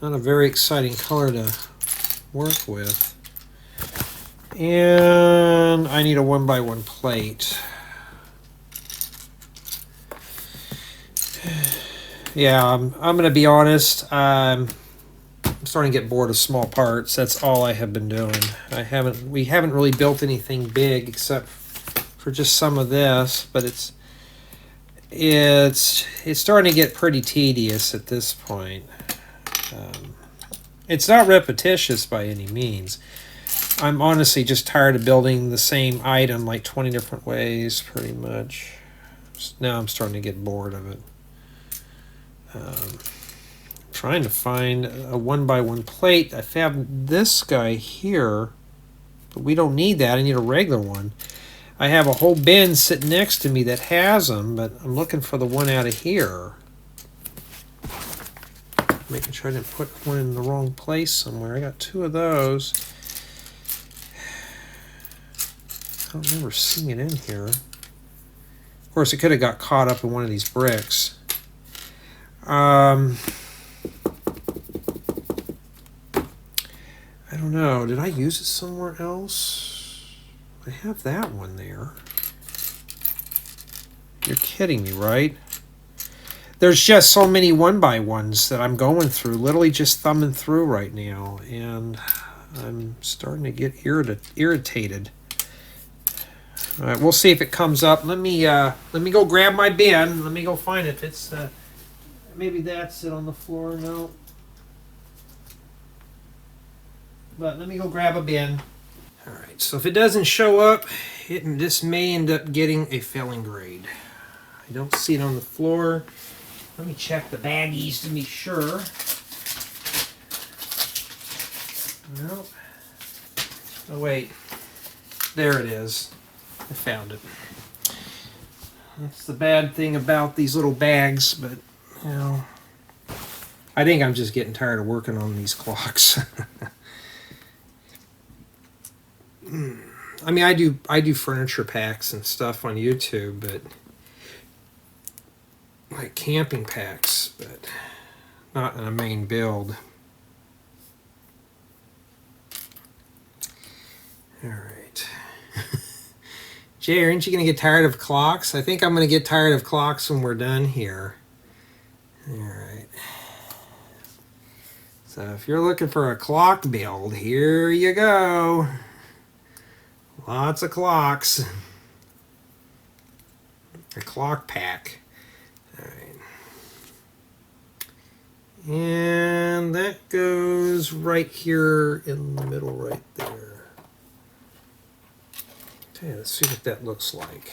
Speaker 1: Not a very exciting color to work with. And I need a 1x1 plate. Yeah, I'm going to be honest. I'm starting to get bored of small parts. That's all I have been doing. We haven't really built anything big except for just some of this, but it's starting to get pretty tedious at this point. It's not repetitious by any means. I'm honestly just tired of building the same item like 20 different ways, pretty much. Now I'm starting to get bored of it. Trying to find a 1x1 plate. I found this guy here, but we don't need that. I need a regular one. I have a whole bin sitting next to me that has them, but I'm looking for the one out of here. Making sure I didn't put one in the wrong place somewhere. I got two of those. I don't remember seeing it in here. Of course, it could have got caught up in one of these bricks. don't know. Did I use it somewhere else? I have that one there. You're kidding me, right? There's just so many 1x1s that I'm going through, literally just thumbing through right now, and I'm starting to get irritated. All right, we'll see if it comes up. Let me go grab my bin. Let me go find it. It's maybe that's it on the floor. No, but let me go grab a bin. All right, so if it doesn't show up, this may end up getting a failing grade. I don't see it on the floor. Let me check the baggies to be sure. Nope. Oh wait, there it is. I found it. That's the bad thing about these little bags, but you know, I think I'm just getting tired of working on these clocks. I mean, I do furniture packs and stuff on YouTube, but like camping packs, but not in a main build. All right. Jay, aren't you going to get tired of clocks? I think I'm going to get tired of clocks when we're done here. All right. So if you're looking for a clock build, here you go. Lots of clocks. A clock pack. All right. And that goes right here in the middle right there. Okay, let's see what that looks like.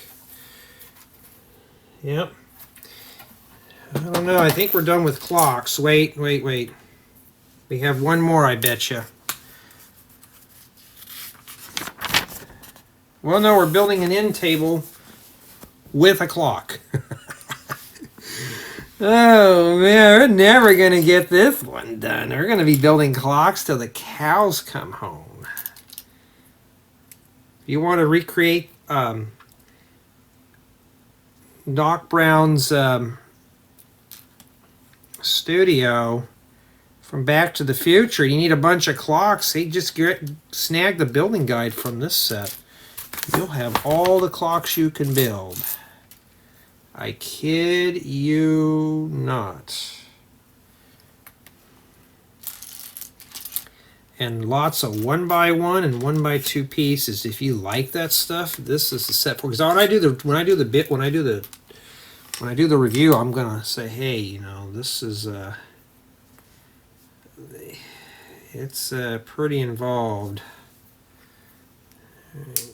Speaker 1: Yep. I don't know. I think we're done with clocks. Wait. We have one more, I betcha. Well, no, we're building an end table with a clock. Oh, man, we're never going to get this one done. We're going to be building clocks till the cows come home. If you want to recreate Doc Brown's studio from Back to the Future, you need a bunch of clocks. Hey, just snag the building guide from this set. You'll have all the clocks you can build. I kid you not. And lots of 1x1 and 1x2 pieces. If you like that stuff, this is the set for. Because when I do the review, I'm gonna say, hey, you know, this is it's pretty involved. Right.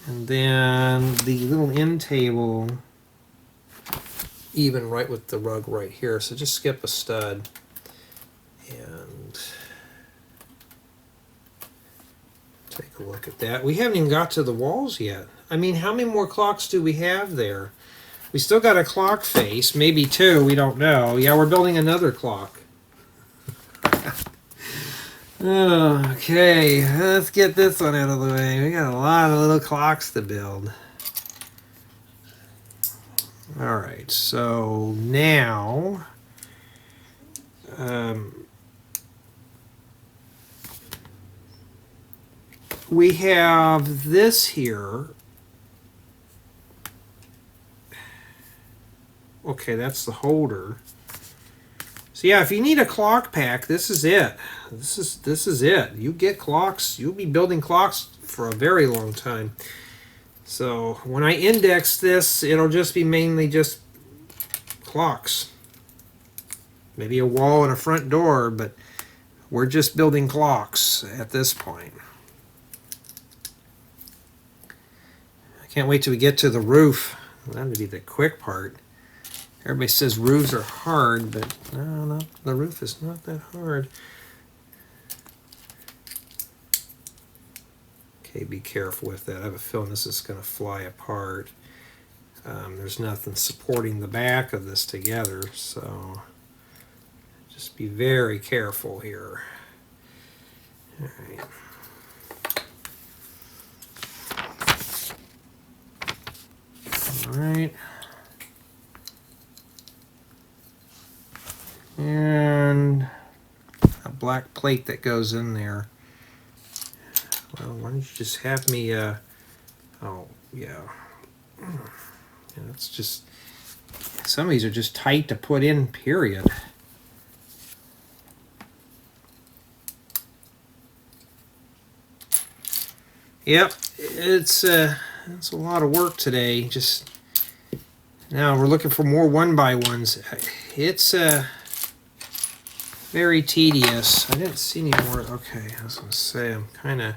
Speaker 1: And then the little end table, even right with the rug right here. So just skip a stud. And take a look at that. We haven't even got to the walls yet. I mean, how many more clocks do we have there? We still got a clock face, maybe two, we don't know. Yeah, we're building another clock. Okay, let's get this one out of the way. We got a lot of little clocks to build. All right, so now we have this here. Okay, that's the holder. So yeah, if you need a clock pack, this is it. This is it. You get clocks. You'll be building clocks for a very long time. So when I index this, it'll just be mainly just clocks. Maybe a wall and a front door, but we're just building clocks at this point. I can't wait till we get to the roof. That would be the quick part. Everybody says roofs are hard, but no, the roof is not that hard. Okay, be careful with that. I have a feeling this is going to fly apart. There's nothing supporting the back of this together, so just be very careful here. All right. All right. And black plate that goes in there. Well, why don't you just have me, oh, yeah. It's just, some of these are just tight to put in, period. Yep, it's a lot of work today. Just now we're looking for more 1x1s. It's very tedious. I didn't see any more. Okay, I was going to say I'm kind of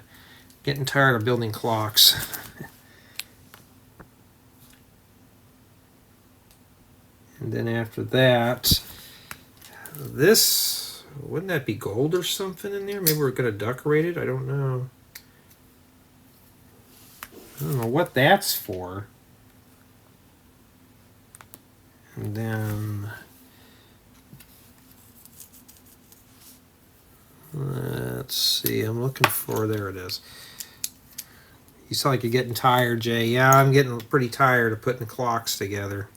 Speaker 1: getting tired of building clocks. And then after that, this, wouldn't that be gold or something in there? Maybe we're going to decorate it. I don't know. I don't know what that's for. And then let's see, I'm looking for, there it is. You sound like you're getting tired, Jay. Yeah, I'm getting pretty tired of putting clocks together.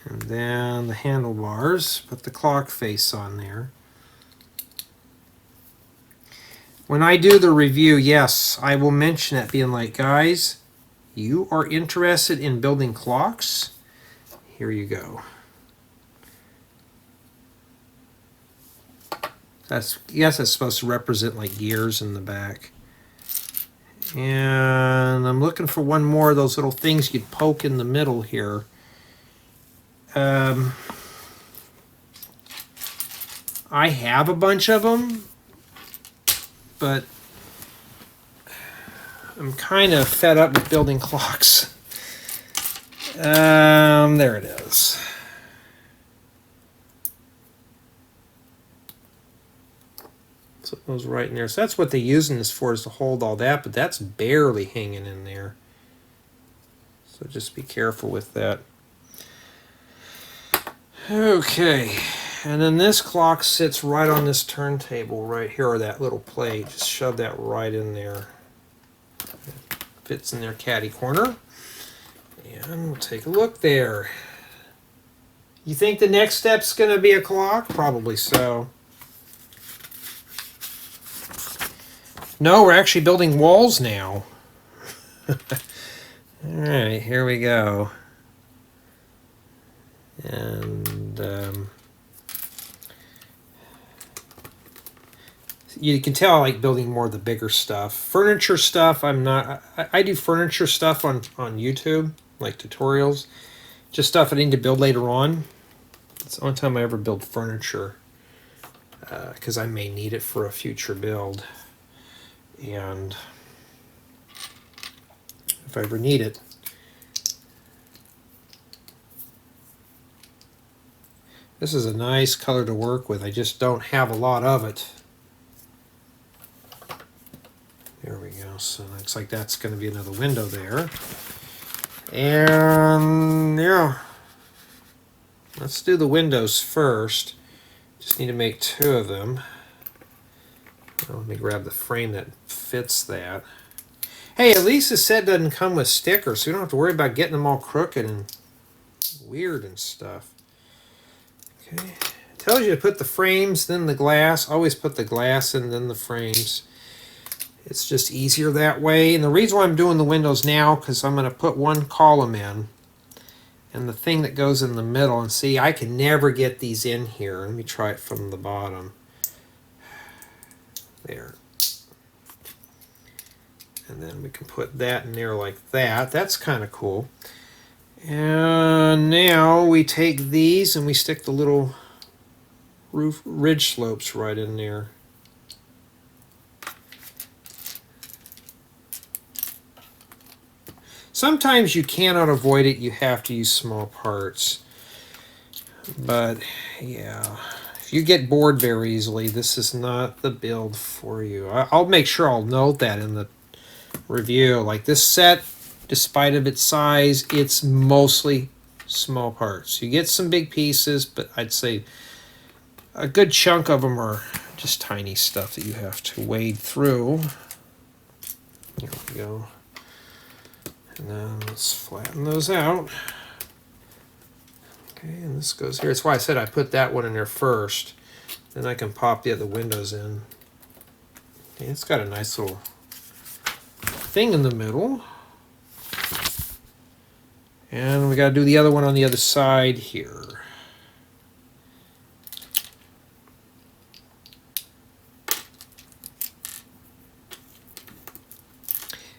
Speaker 1: And then the handlebars, put the clock face on there. When I do the review, yes, I will mention it, being like, guys, you are interested in building clocks? Here you go. Yes, that's supposed to represent like gears in the back. And I'm looking for one more of those little things you'd poke in the middle here. I have a bunch of them, but I'm kind of fed up with building clocks. There it is. So it goes right in there. So that's what they're using this for, is to hold all that, but that's barely hanging in there. So just be careful with that. Okay, and then this clock sits right on this turntable right here, or that little plate. Just shove that right in there. It fits in their caddy corner. And we'll take a look there. You think the next step's going to be a clock? Probably so. No, we're actually building walls now. Alright, here we go. And you can tell I like building more of the bigger stuff. Furniture stuff, I'm not. I do furniture stuff on YouTube, like tutorials. Just stuff I need to build later on. It's the only time I ever build furniture, because I may need it for a future build. And if I ever need it. This is a nice color to work with. I just don't have a lot of it. There we go. So looks like that's going to be another window there. And yeah, let's do the windows first. Just need to make 2 of them. Let me grab the frame that fits that. Hey, at least the set doesn't come with stickers, so you don't have to worry about getting them all crooked and weird and stuff. Okay. It tells you to put the frames, then the glass. Always put the glass and then the frames. It's just easier that way. And the reason why I'm doing the windows now, because I'm going to put one column in. And the thing that goes in the middle, and see, I can never get these in here. Let me try it from the bottom. There. And then we can put that in there like that. That's kind of cool. And now we take these and we stick the little roof ridge slopes right in there. Sometimes you cannot avoid it. You have to use small parts. But yeah, if you get bored very easily, this is not the build for you. I'll make sure I'll note that in the review. Like this set, despite of its size, it's mostly small parts. You get some big pieces, but I'd say a good chunk of them are just tiny stuff that you have to wade through. There we go. And then let's flatten those out. Okay, and this goes here. That's why I said I put that one in there first. Then I can pop the other windows in. Okay, it's got a nice little thing in the middle. And we got to do the other one on the other side here.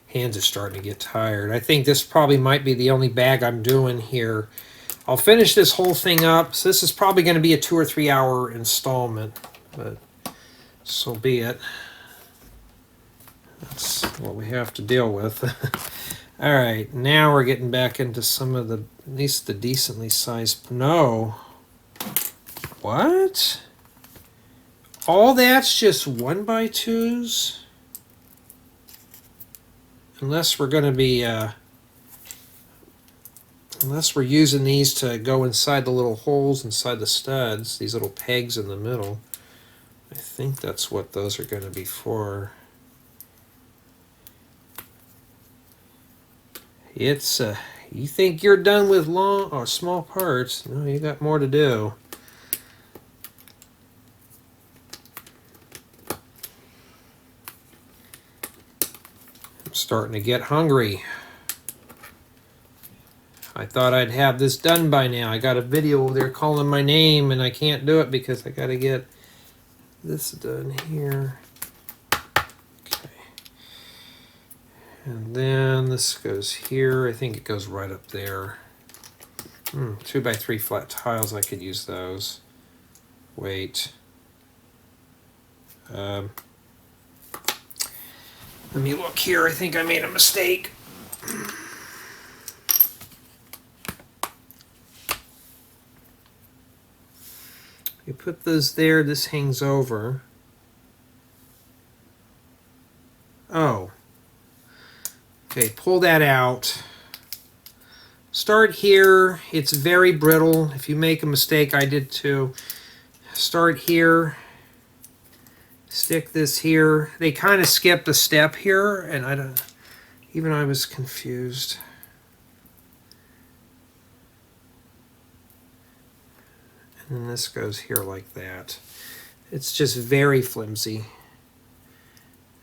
Speaker 1: Hands are starting to get tired. I think this probably might be the only bag I'm doing here. I'll finish this whole thing up. So this is probably going to be a 2 or 3 hour installment, but so be it. That's what we have to deal with. All right, now we're getting back into some of the, at least the decently sized, no. What? All that's just 1x2s? Unless we're going to be, unless we're using these to go inside the little holes inside the studs, these little pegs in the middle. I think that's what those are going to be for. It's, you think you're done with long or small parts? No, you got more to do. I'm starting to get hungry. I thought I'd have this done by now. I got a video over there calling my name and I can't do it because I got to get this done here. Okay. And then this goes here. I think it goes right up there. 2x3 flat tiles, I could use those. Wait. Let me look here. I think I made a mistake. You put those there, this hangs over. Oh. Okay, pull that out. Start here. It's very brittle. If you make a mistake, I did too. Start here. Stick this here. They kind of skipped a step here, and I don't. Even I was confused. And then this goes here like that. It's just very flimsy.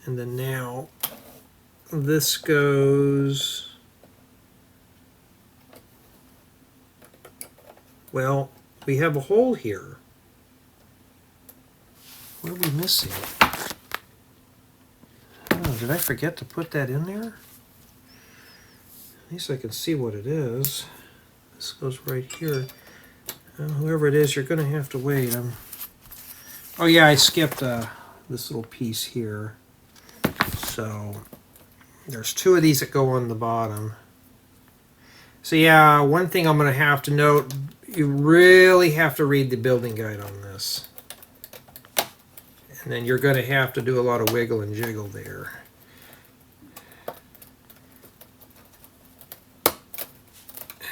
Speaker 1: And then now this goes. Well, we have a hole here. What are we missing? Oh, did I forget to put that in there? At least I can see what it is. This goes right here. Whoever it is, you're going to have to wait. Oh yeah, I skipped this little piece here. So there's 2 of these that go on the bottom. So yeah, one thing I'm going to have to note, you really have to read the building guide on this. And then you're going to have to do a lot of wiggle and jiggle there.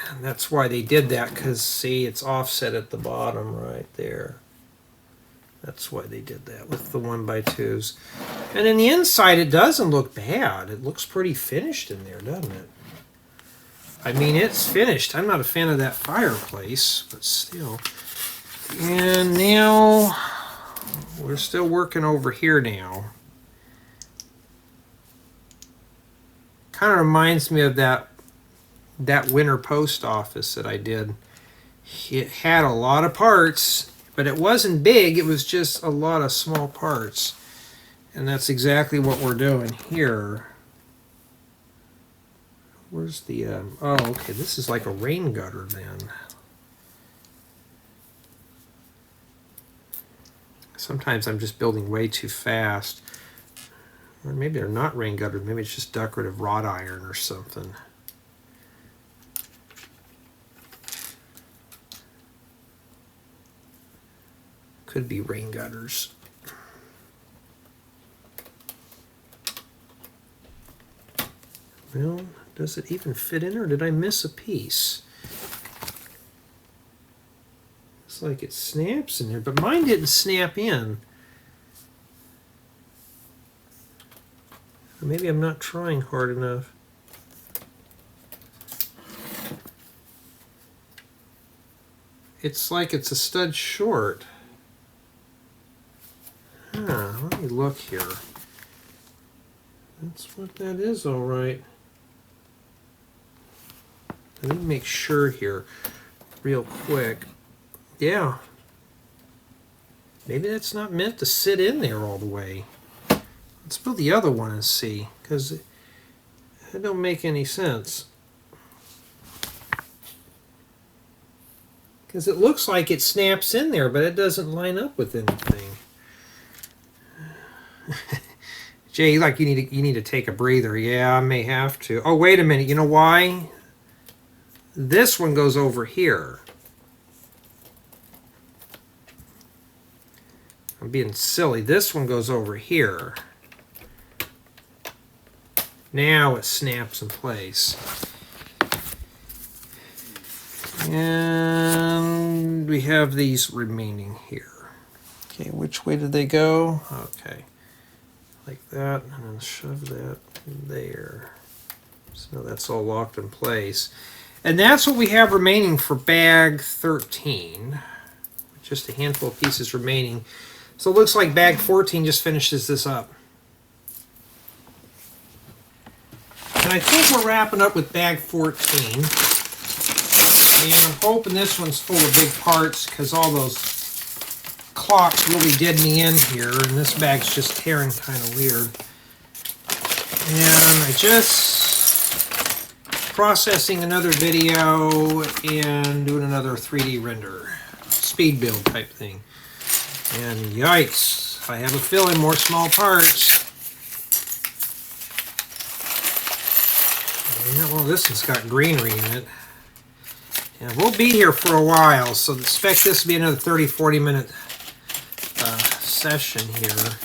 Speaker 1: And that's why they did that, because see, it's offset at the bottom right there. That's why they did that with the 1x2s. And in the inside, it doesn't look bad. It looks pretty finished in there, doesn't it? I mean, it's finished. I'm not a fan of that fireplace, but still. And now we're still working over here now. Kind of reminds me of that winter post office that I did. It had a lot of parts, but it wasn't big. It was just a lot of small parts. And that's exactly what we're doing here. Where's the, oh, okay, this is like a rain gutter then. Sometimes I'm just building way too fast. Or maybe they're not rain gutters, maybe it's just decorative wrought iron or something. Could be rain gutters. Well, does it even fit in, or did I miss a piece? It's like it snaps in there, but mine didn't snap in. Or maybe I'm not trying hard enough. it's like it's a stud short. Let me look here. That's what that is, all right. Let me make sure here real quick. Yeah. Maybe that's not meant to sit in there all the way. Let's put the other one and see, because it don't make any sense. Because it looks like it snaps in there, but it doesn't line up with anything. Jay, like you need to take a breather. Yeah, I may have to. Oh, wait a minute. You know why? This one goes over here. I'm being silly. This one goes over here. Now it snaps in place. And we have these remaining here. Okay, which way did they go? Okay. Like that, and then shove that there. So that's all locked in place. And that's what we have remaining for bag 13. Just a handful of pieces remaining. So it looks like bag 14 just finishes this up. And I think we're wrapping up with bag 14. And I'm hoping this one's full of big parts because all those clocks really did me in here, and this bag's just tearing kind of weird. And I just processing another video and doing another 3D render, speed build type thing. And yikes, I have a feeling more small parts. Yeah, well, this one's got greenery in it. Yeah, we'll be here for a while, so expect this to be another 30-40 minute session here.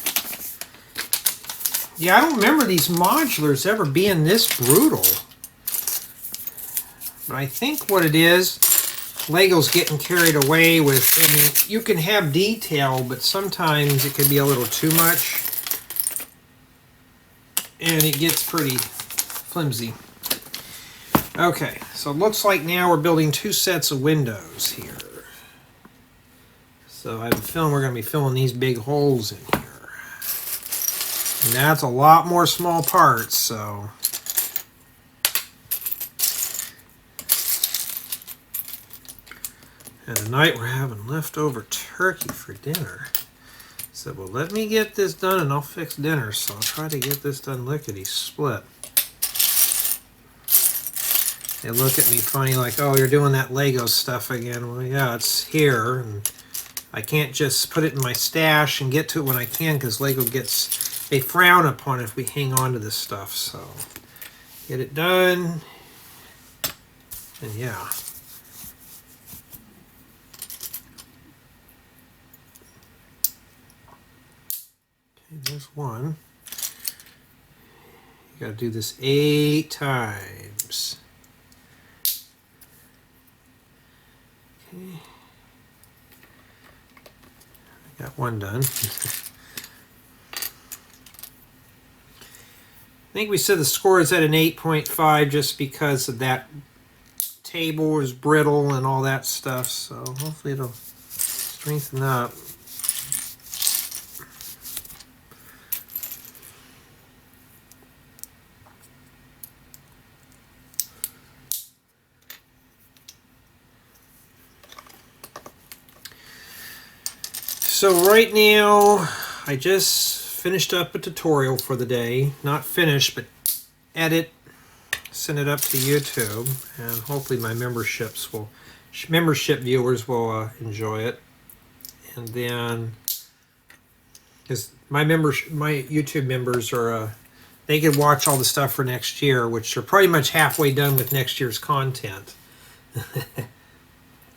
Speaker 1: Yeah, I don't remember these modulars ever being this brutal. But I think what it is, Lego's getting carried away with, I mean, you can have detail, but sometimes it can be a little too much. And it gets pretty flimsy. Okay, so it looks like now we're building 2 sets of windows here. So I have a feeling we're going to be filling these big holes in here. And that's a lot more small parts, so. And tonight we're having leftover turkey for dinner. So, well, let me get this done and I'll fix dinner. So I'll try to get this done lickety-split. They look at me funny like, oh, you're doing that Lego stuff again. Well, yeah, it's here. And I can't just put it in my stash and get to it when I can because Lego gets, they frown upon it if we hang on to this stuff. So get it done. And yeah. Okay, there's one. You gotta do this 8 times. Okay. I got one done. I think we said the score is at an 8.5 just because of that table is brittle and all that stuff, so hopefully it'll strengthen up. So right now, I just finished up a tutorial for the day. Not finished, but edit, send it up to YouTube, and hopefully my membership viewers will enjoy it. And then, because my YouTube members are, they can watch all the stuff for next year, which are pretty much halfway done with next year's content.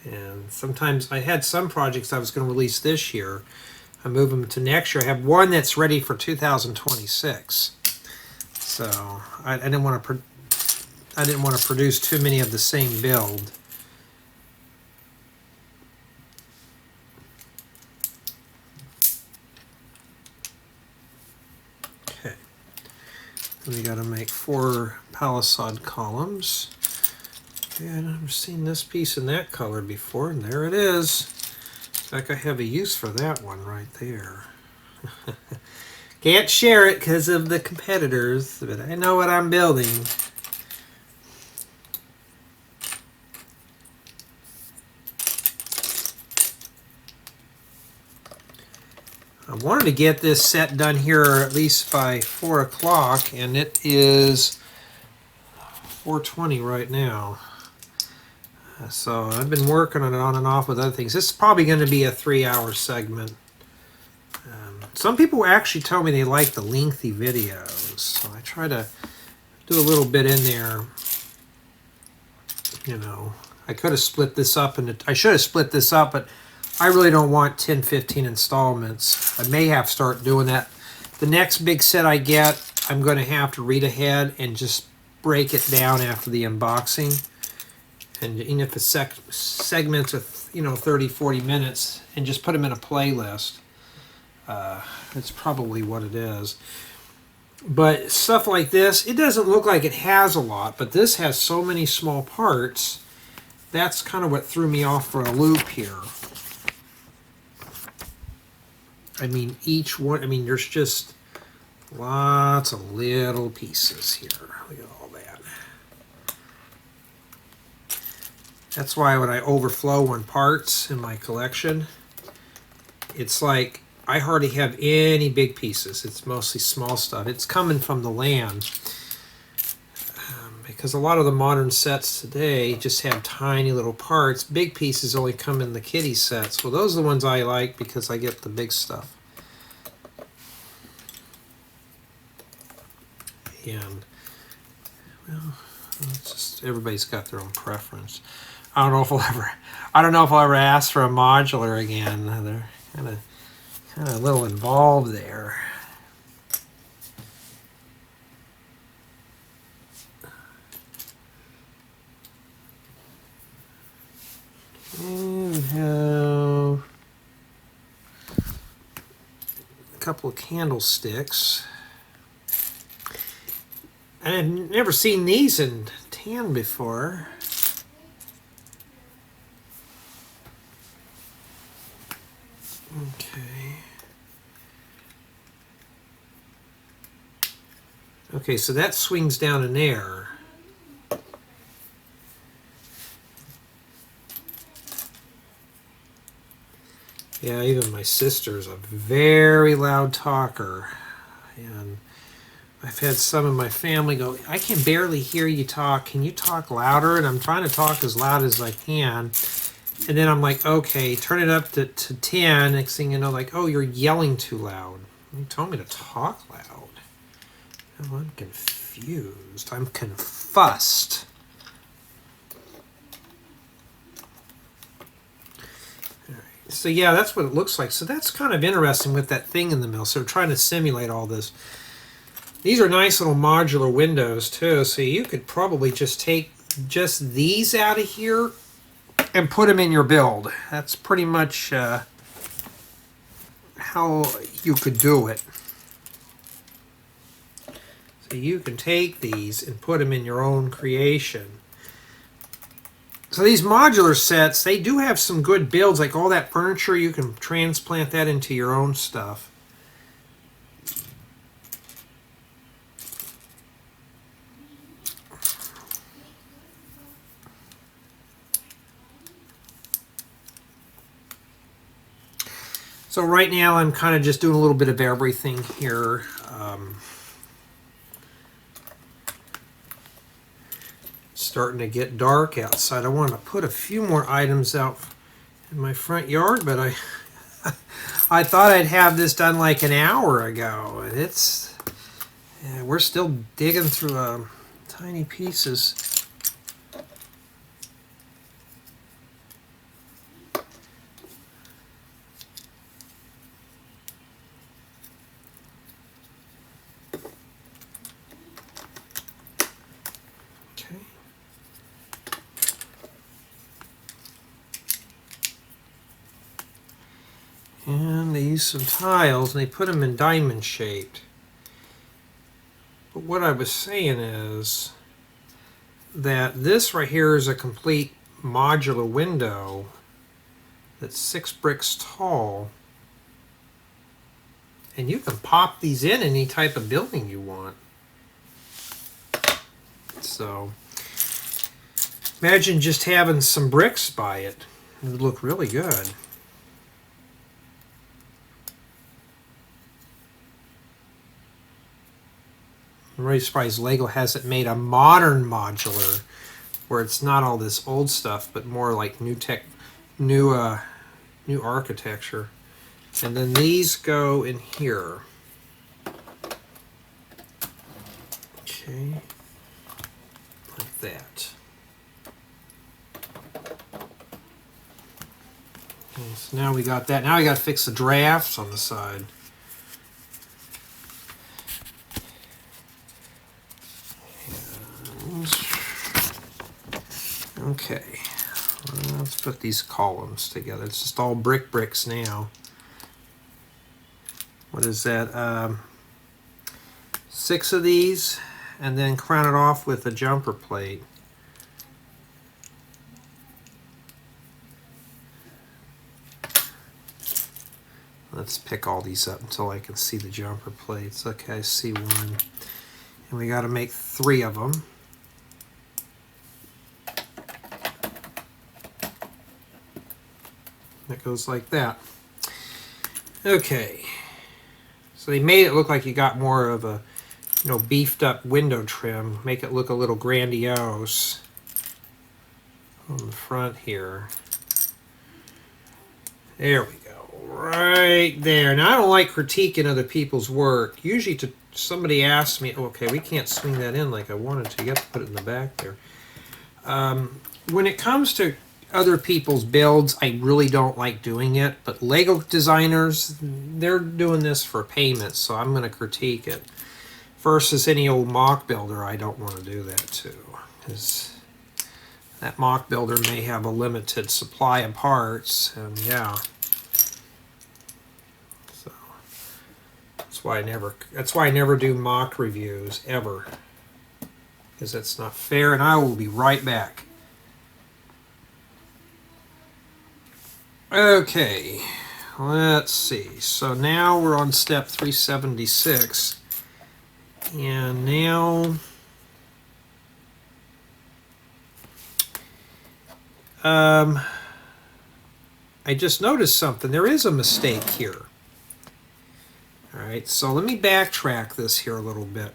Speaker 1: And sometimes I had some projects I was going to release this year. I move them to next year. I have one that's ready for 2026. So I didn't want to produce too many of the same build. Okay. Then we got to make 4 palisade columns. Okay, I've never seen this piece in that color before, and there it is. In fact, I have a use for that one right there. Can't share it because of the competitors, but I know what I'm building. I wanted to get this set done here at least by 4 o'clock, and it is 4:20 right now. So I've been working on it on and off with other things. This is probably going to be a 3-hour segment. Some people actually tell me they like the lengthy videos, so I try to do a little bit in there. You know, I could have split this up into, I should have split this up, but I really don't want 10, 15 installments. I may have to start doing that. The next big set I get, I'm going to have to read ahead and just break it down after the unboxing. And even if the segments are, 30, 40 minutes, and just put them in a playlist. That's probably what it is. But stuff like this, it doesn't look like it has a lot, but this has so many small parts. That's kind of what threw me off for a loop here. I mean, each one, there's just lots of little pieces here. Look at all that. That's why when I overflow on parts in my collection, it's like I hardly have any big pieces. It's mostly small stuff. It's coming from the land. Because a lot of the modern sets today just have tiny little parts. Big pieces only come in the kitty sets. Well, those are the ones I like because I get the big stuff. And, well, it's just everybody's got their own preference. I don't know if I'll ever ask for a modular again. They're kind of a little involved there. And we have a couple of candlesticks. I've never seen these in tan before. Okay. Okay, so that swings down in there. Yeah, even my sister's a very loud talker. And I've had some of my family go, I can barely hear you talk. Can you talk louder? And I'm trying to talk as loud as I can. And then I'm like, okay, turn it up to 10. Next thing you know, like, oh, you're yelling too loud. You told me to talk loud. Oh, I'm confused. I'm confussed. All right. So yeah, that's what it looks like. So that's kind of interesting with that thing in the middle. So we're trying to simulate all this. These are nice little modular windows too. So you could probably just take just these out of here and put them in your build. That's pretty much how you could do it. So you can take these and put them in your own creation. So these modular sets, they do have some good builds, like all that furniture, you can transplant that into your own stuff. So right now I'm kind of just doing a little bit of everything here. Starting to get dark outside. I want to put a few more items out in my front yard, but I thought I'd have this done like an hour ago. We're still digging through tiny pieces. And they use some tiles and they put them in diamond shaped. But what I was saying is that this right here is a complete modular window that's 6 bricks tall. And you can pop these in any type of building you want. So imagine just having some bricks by it. It would look really good. I'm really surprised Lego hasn't made a modern modular where it's not all this old stuff, but more like new architecture. And then these go in here. Okay, like that. Okay, so now we got that. Now we got to fix the drafts on the side. Okay, let's put these columns together. It's just all bricks now. What is that? 6 of these, and then crown it off with a jumper plate. Let's pick all these up until I can see the jumper plates. Okay, I see one. And we got to make 3 of them. That goes like that. Okay. So they made it look like you got more of a, beefed up window trim. Make it look a little grandiose on the front here. There we go. Right there. Now I don't like critiquing other people's work. Usually somebody asks me, okay, we can't swing that in like I wanted to. You have to put it in the back there. When it comes to other people's builds, I really don't like doing it, but Lego designers, they're doing this for payment, so I'm going to critique it. Versus any old mock builder, I don't want to do that to, because that mock builder may have a limited supply of parts, and yeah. So that's why I never do mock reviews ever, because that's not fair. And I will be right back. Okay, let's see. So now we're on step 376. And now I just noticed something. There is a mistake here. All right, so let me backtrack this here a little bit.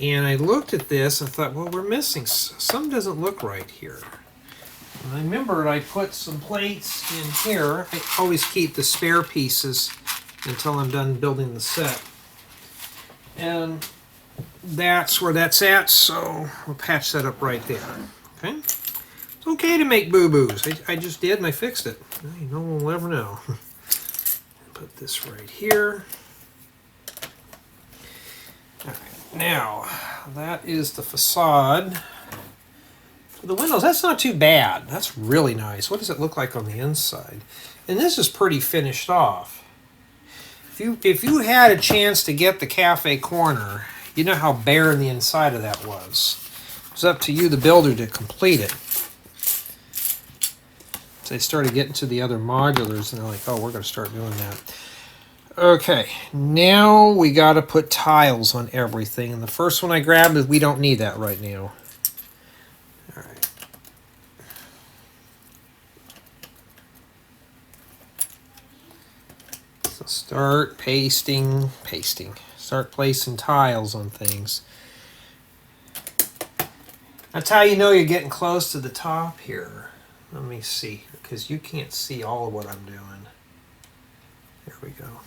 Speaker 1: And I looked at this and thought, well, we're missing. Something doesn't look right here. And I remembered I put some plates in here. I always keep the spare pieces until I'm done building the set. And that's where that's at, so we'll patch that up right there. Okay? It's okay to make boo-boos. I just did and I fixed it. No one will ever know. Put this right here. All right, now that is the facade. For the windows, that's not too bad. That's really nice. What does it look like on the inside? And this is pretty finished off. If you had a chance to get the cafe corner, you know how barren the inside of that was. It was up to you, the builder, to complete it. So they started getting to the other modulars, and they're like, oh, we're going to start doing that. Okay, now we got to put tiles on everything. And the first one I grabbed is we don't need that right now. All right. So start pasting. Start placing tiles on things. That's how you know you're getting close to the top here. Let me see, because you can't see all of what I'm doing. There we go.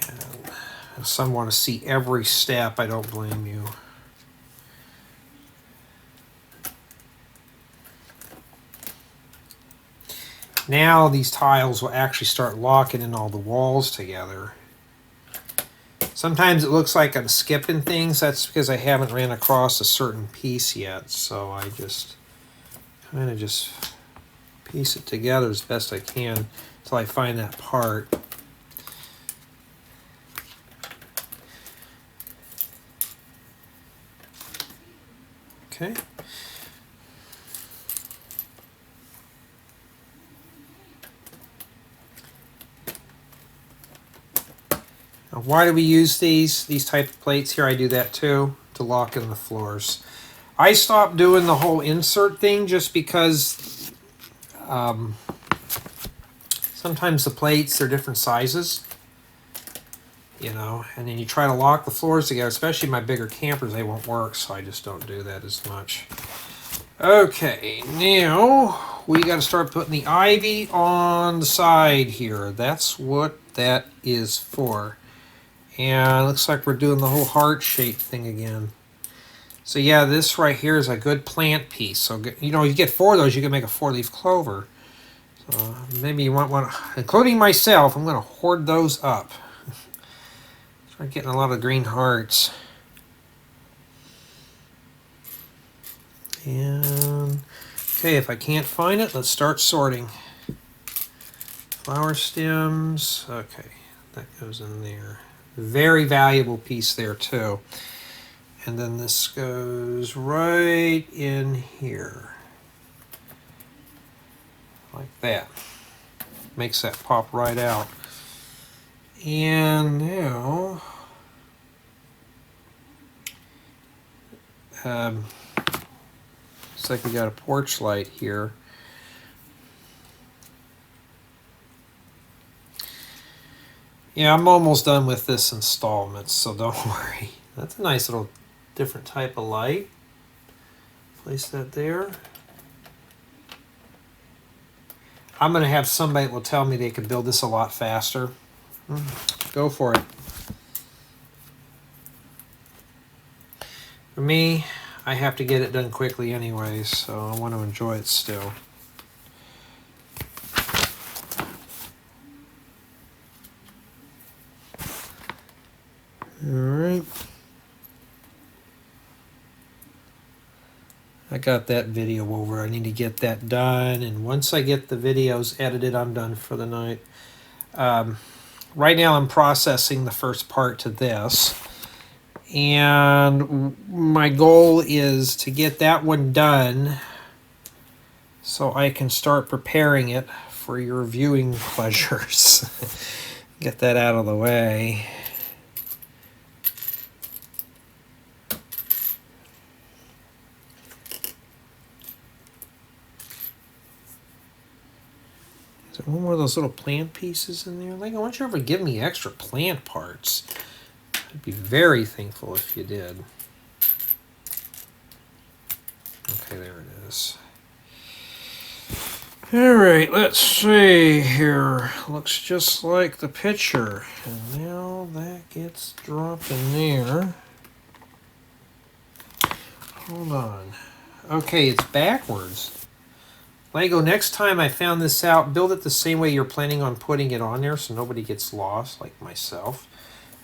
Speaker 1: And if some want to see every step, I don't blame you. Now these tiles will actually start locking in all the walls together. Sometimes it looks like I'm skipping things. That's because I haven't ran across a certain piece yet. So I just kind of just piece it together as best I can until I find that part. Okay. Now, why do we use these type of plates here? I do that too, to lock in the floors. I stopped doing the whole insert thing just because sometimes the plates are different sizes, you know, and then you try to lock the floors together, especially my bigger campers, they won't work, so I just don't do that as much. Okay, now we got to start putting the ivy on the side here. That's what that is for. And it looks like we're doing the whole heart shape thing again. So yeah, this right here is a good plant piece. So, you know, you get 4 of those, you can make a 4-leaf clover. So maybe you want one, including myself, I'm going to hoard those up. Start getting a lot of green hearts. And, okay, if I can't find it, let's start sorting. Flower stems, okay, that goes in there. Very valuable piece there too. And then this goes right in here. Like that. Makes that pop right out. And now, looks like we got a porch light here. Yeah, I'm almost done with this installment, so don't worry. That's a nice little different type of light. Place that there. I'm going to have somebody that will tell me they can build this a lot faster. Go for it. For me, I have to get it done quickly anyways, so I want to enjoy it still. Alright. I got that video over. I need to get that done, and once I get the videos edited, I'm done for the night. Right now I'm processing the first part to this, and my goal is to get that one done so I can start preparing it for your viewing pleasures. Get that out of the way. Is there one more of those little plant pieces in there? Like, why don't you ever give me extra plant parts? I'd be very thankful if you did. Okay, there it is. Alright, let's see here. Looks just like the picture. And now that gets dropped in there. Hold on. Okay, it's backwards. Lego, next time I found this out, build it the same way you're planning on putting it on there so nobody gets lost, like myself.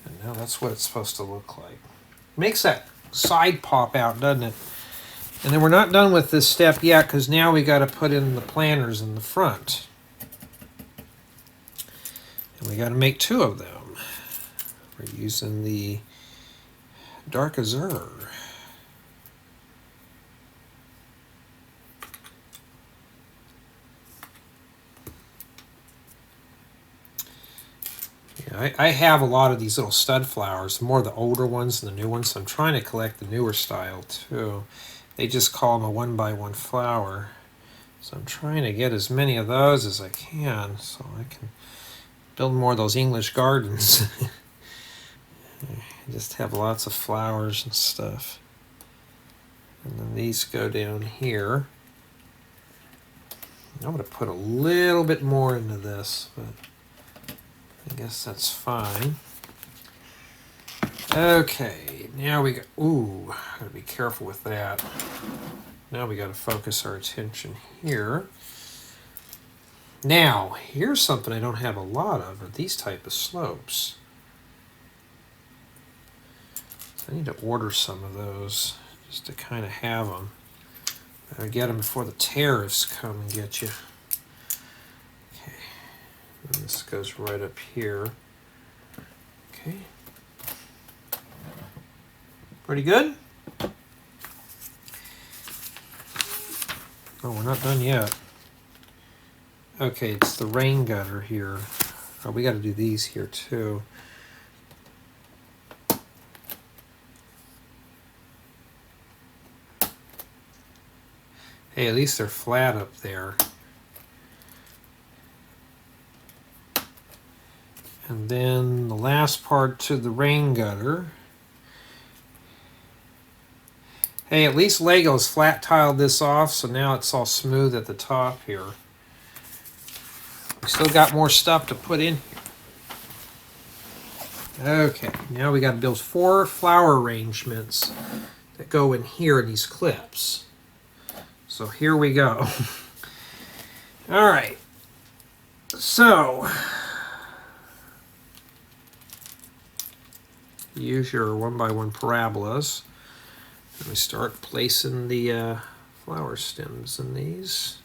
Speaker 1: And now that's what it's supposed to look like. Makes that side pop out, doesn't it? And then we're not done with this step yet, because now we got to put in the planters in the front. And we got to make 2 of them. We're using the dark azure. I have a lot of these little stud flowers, more the older ones than the new ones, so I'm trying to collect the newer style too. They just call them a 1x1 flower. So I'm trying to get as many of those as I can so I can build more of those English gardens. I just have lots of flowers and stuff. And then these go down here. I'm going to put a little bit more into this, but I guess that's fine. Okay, now we got, ooh, gotta be careful with that. Now we gotta focus our attention here. Now, here's something I don't have a lot of, are these type of slopes. So I need to order some of those, just to kind of have them. Better get them before the tariffs come and get you. And this goes right up here. Okay. Pretty good? Oh, we're not done yet. Okay, it's the rain gutter here. Oh, we got to do these here too. Hey, at least they're flat up there. And then the last part to the rain gutter. Hey, at least Lego's flat tiled this off, so now it's all smooth at the top here. We still got more stuff to put in here. Okay, now we got to build 4 flower arrangements that go in here in these clips. So here we go. All right. So use your 1x1 parabolas. And we start placing the flower stems in these.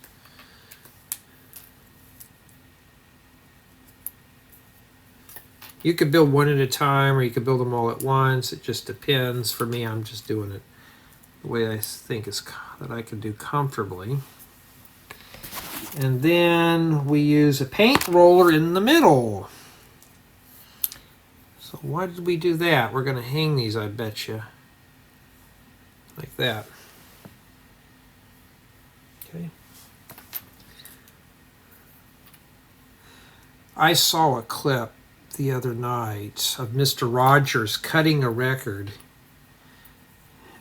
Speaker 1: You could build one at a time, or you could build them all at once. It just depends. For me, I'm just doing it the way I think is that I can do comfortably. And then we use a paint roller in the middle. So why did we do that? We're going to hang these, I bet you. Like that. Okay. I saw a clip the other night of Mr. Rogers cutting a record,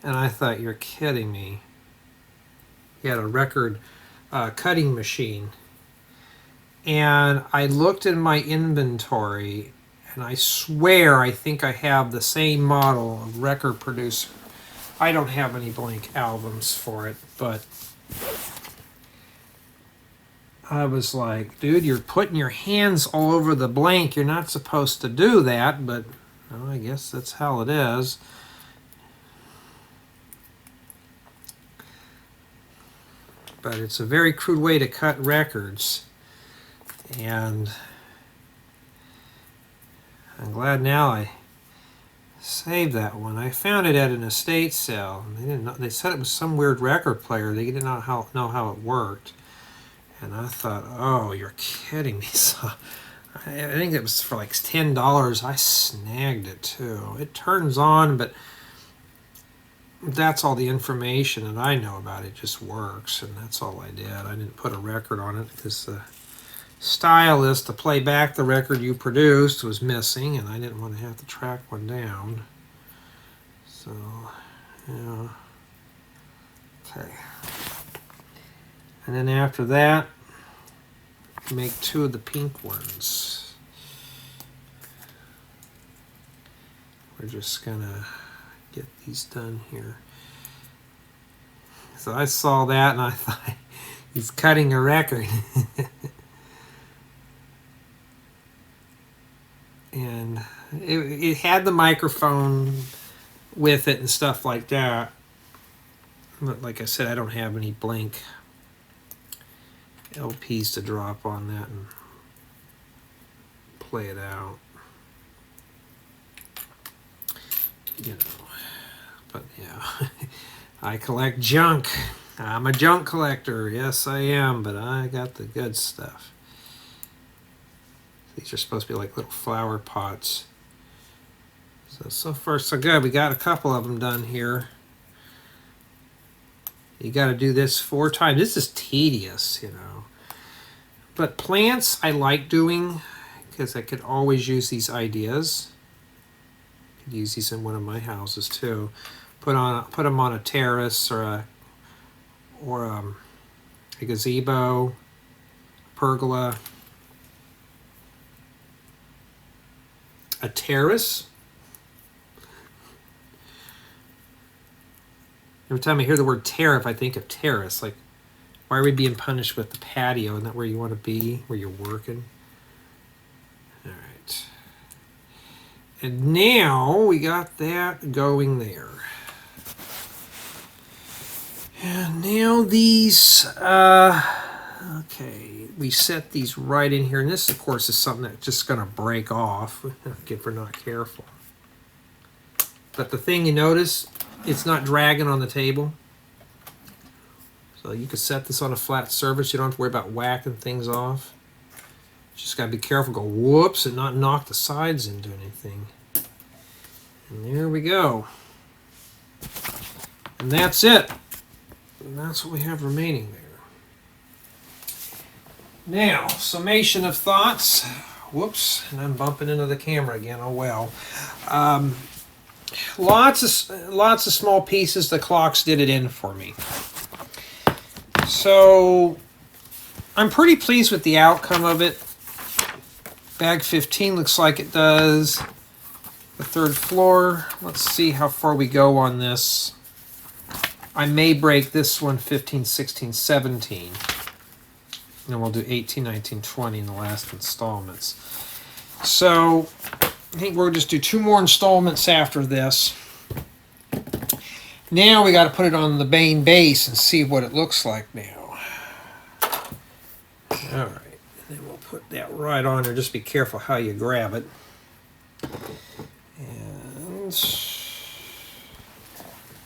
Speaker 1: and I thought, you're kidding me. He had a record cutting machine, and I looked in my inventory, and I swear I think I have the same model of record producer. I don't have any blank albums for it, but I was like, dude, you're putting your hands all over the blank. You're not supposed to do that, but well, I guess that's how it is. But it's a very crude way to cut records. And I'm glad now I saved that one. I found it at an estate sale. They didn't know, they said it was some weird record player. They didn't know how it worked. And I thought, oh, you're kidding me. So I think it was for like $10. I snagged it too. It turns on, but that's all the information that I know about it. It just works, and that's all I did. I didn't put a record on it because the stylus to play back the record you produced was missing, and I didn't want to have to track one down. So, yeah. Okay. And then after that, make 2 of the pink ones. We're just gonna get these done here. So I saw that and I thought, he's cutting a record. And it had the microphone with it and stuff like that. But like I said, I don't have any blank LPs to drop on that and play it out. You know, but yeah, I collect junk. I'm a junk collector. Yes, I am, but I got the good stuff. These are supposed to be like little flower pots. So far, so good. We got a couple of them done here. You got to do this 4 times. This is tedious, you know. But plants I like doing because I could always use these ideas. I could use these in one of my houses too. Put them on a terrace or a gazebo, pergola. A terrace. Every time I hear the word tariff, I think of terrace. Like, why are we being punished with the patio? Isn't that where you want to be, where you're working? All right. And now we got that going there. And now these, okay, we set these right in here. And this, of course, is something that's just going to break off if we're not careful. But the thing you notice, it's not dragging on the table. So you could set this on a flat surface. You don't have to worry about whacking things off. Just got to be careful, go whoops, and not knock the sides into anything. And there we go. And that's it. And that's what we have remaining there. Now, summation of thoughts. Whoops, and I'm bumping into the camera again. Oh well. Lots of small pieces. The clocks did it in for me. So I'm pretty pleased with the outcome of it. Bag 15 looks like it does. The third floor. Let's see how far we go on this. I may break this one 15, 16, 17. And we'll do 18, 19, 20 in the last installments. So I think we'll just do 2 more installments after this. Now we got to put it on the main base and see what it looks like now. All right, and then we'll put that right on there. Just be careful how you grab it. And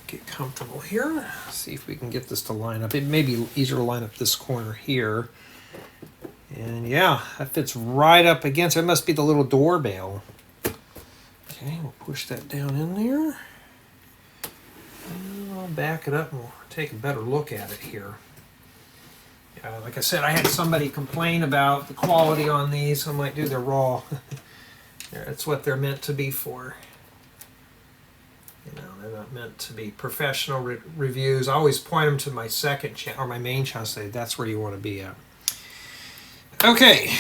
Speaker 1: get comfortable here. See if we can get this to line up. It may be easier to line up this corner here. And yeah, that fits right up against it. It must be the little doorbell. Okay, we'll push that down in there. And I'll back it up and we'll take a better look at it here. Like I said, I had somebody complain about the quality on these. I'm like, dude, they're raw. That's what they're meant to be for. You know, they're not meant to be professional reviews. I always point them to my second channel, or my main channel, say that's where you want to be at. Okay,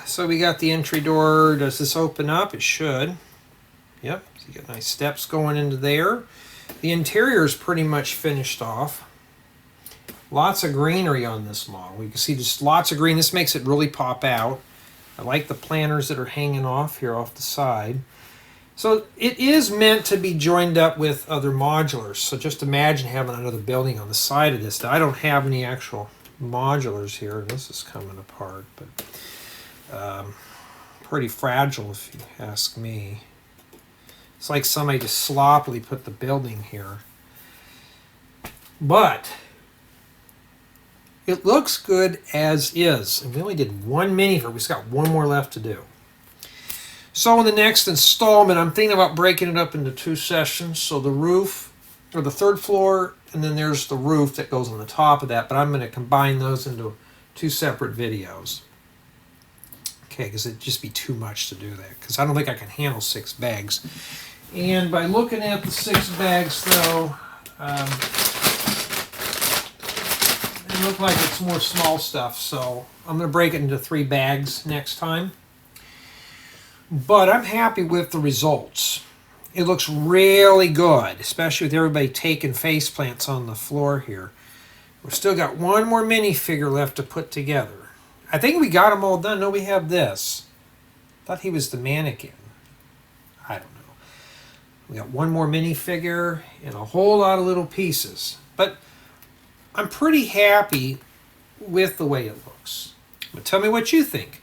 Speaker 1: so we got the entry door. Does this open up? It should. Yep, so you got nice steps going into there. The interior is pretty much finished off. Lots of greenery on this model. You can see just lots of green. This makes it really pop out. I like the planters that are hanging off here off the side. So it is meant to be joined up with other modulars. So just imagine having another building on the side of this. Now, I don't have any actual modulars here. This is coming apart, but pretty fragile if you ask me. It's like somebody just sloppily put the building here. But it looks good as is. And we only did 1 minifigure. We just got 1 more left to do. So in the next installment, I'm thinking about breaking it up into 2 sessions. So the roof, or the 3rd floor, and then there's the roof that goes on the top of that. But I'm going to combine those into 2 separate videos. Okay, because it'd just be too much to do that. Because I don't think I can handle 6 bags. And by looking at the 6 bags, though, it looks like it's more small stuff. So I'm going to break it into 3 bags next time. But I'm happy with the results. It looks really good, especially with everybody taking face plants on the floor here. We've still got 1 more minifigure left to put together. I think we got them all done. No, we have this. Thought he was the mannequin. I don't know. We got 1 more minifigure and a whole lot of little pieces. But I'm pretty happy with the way it looks. But tell me what you think.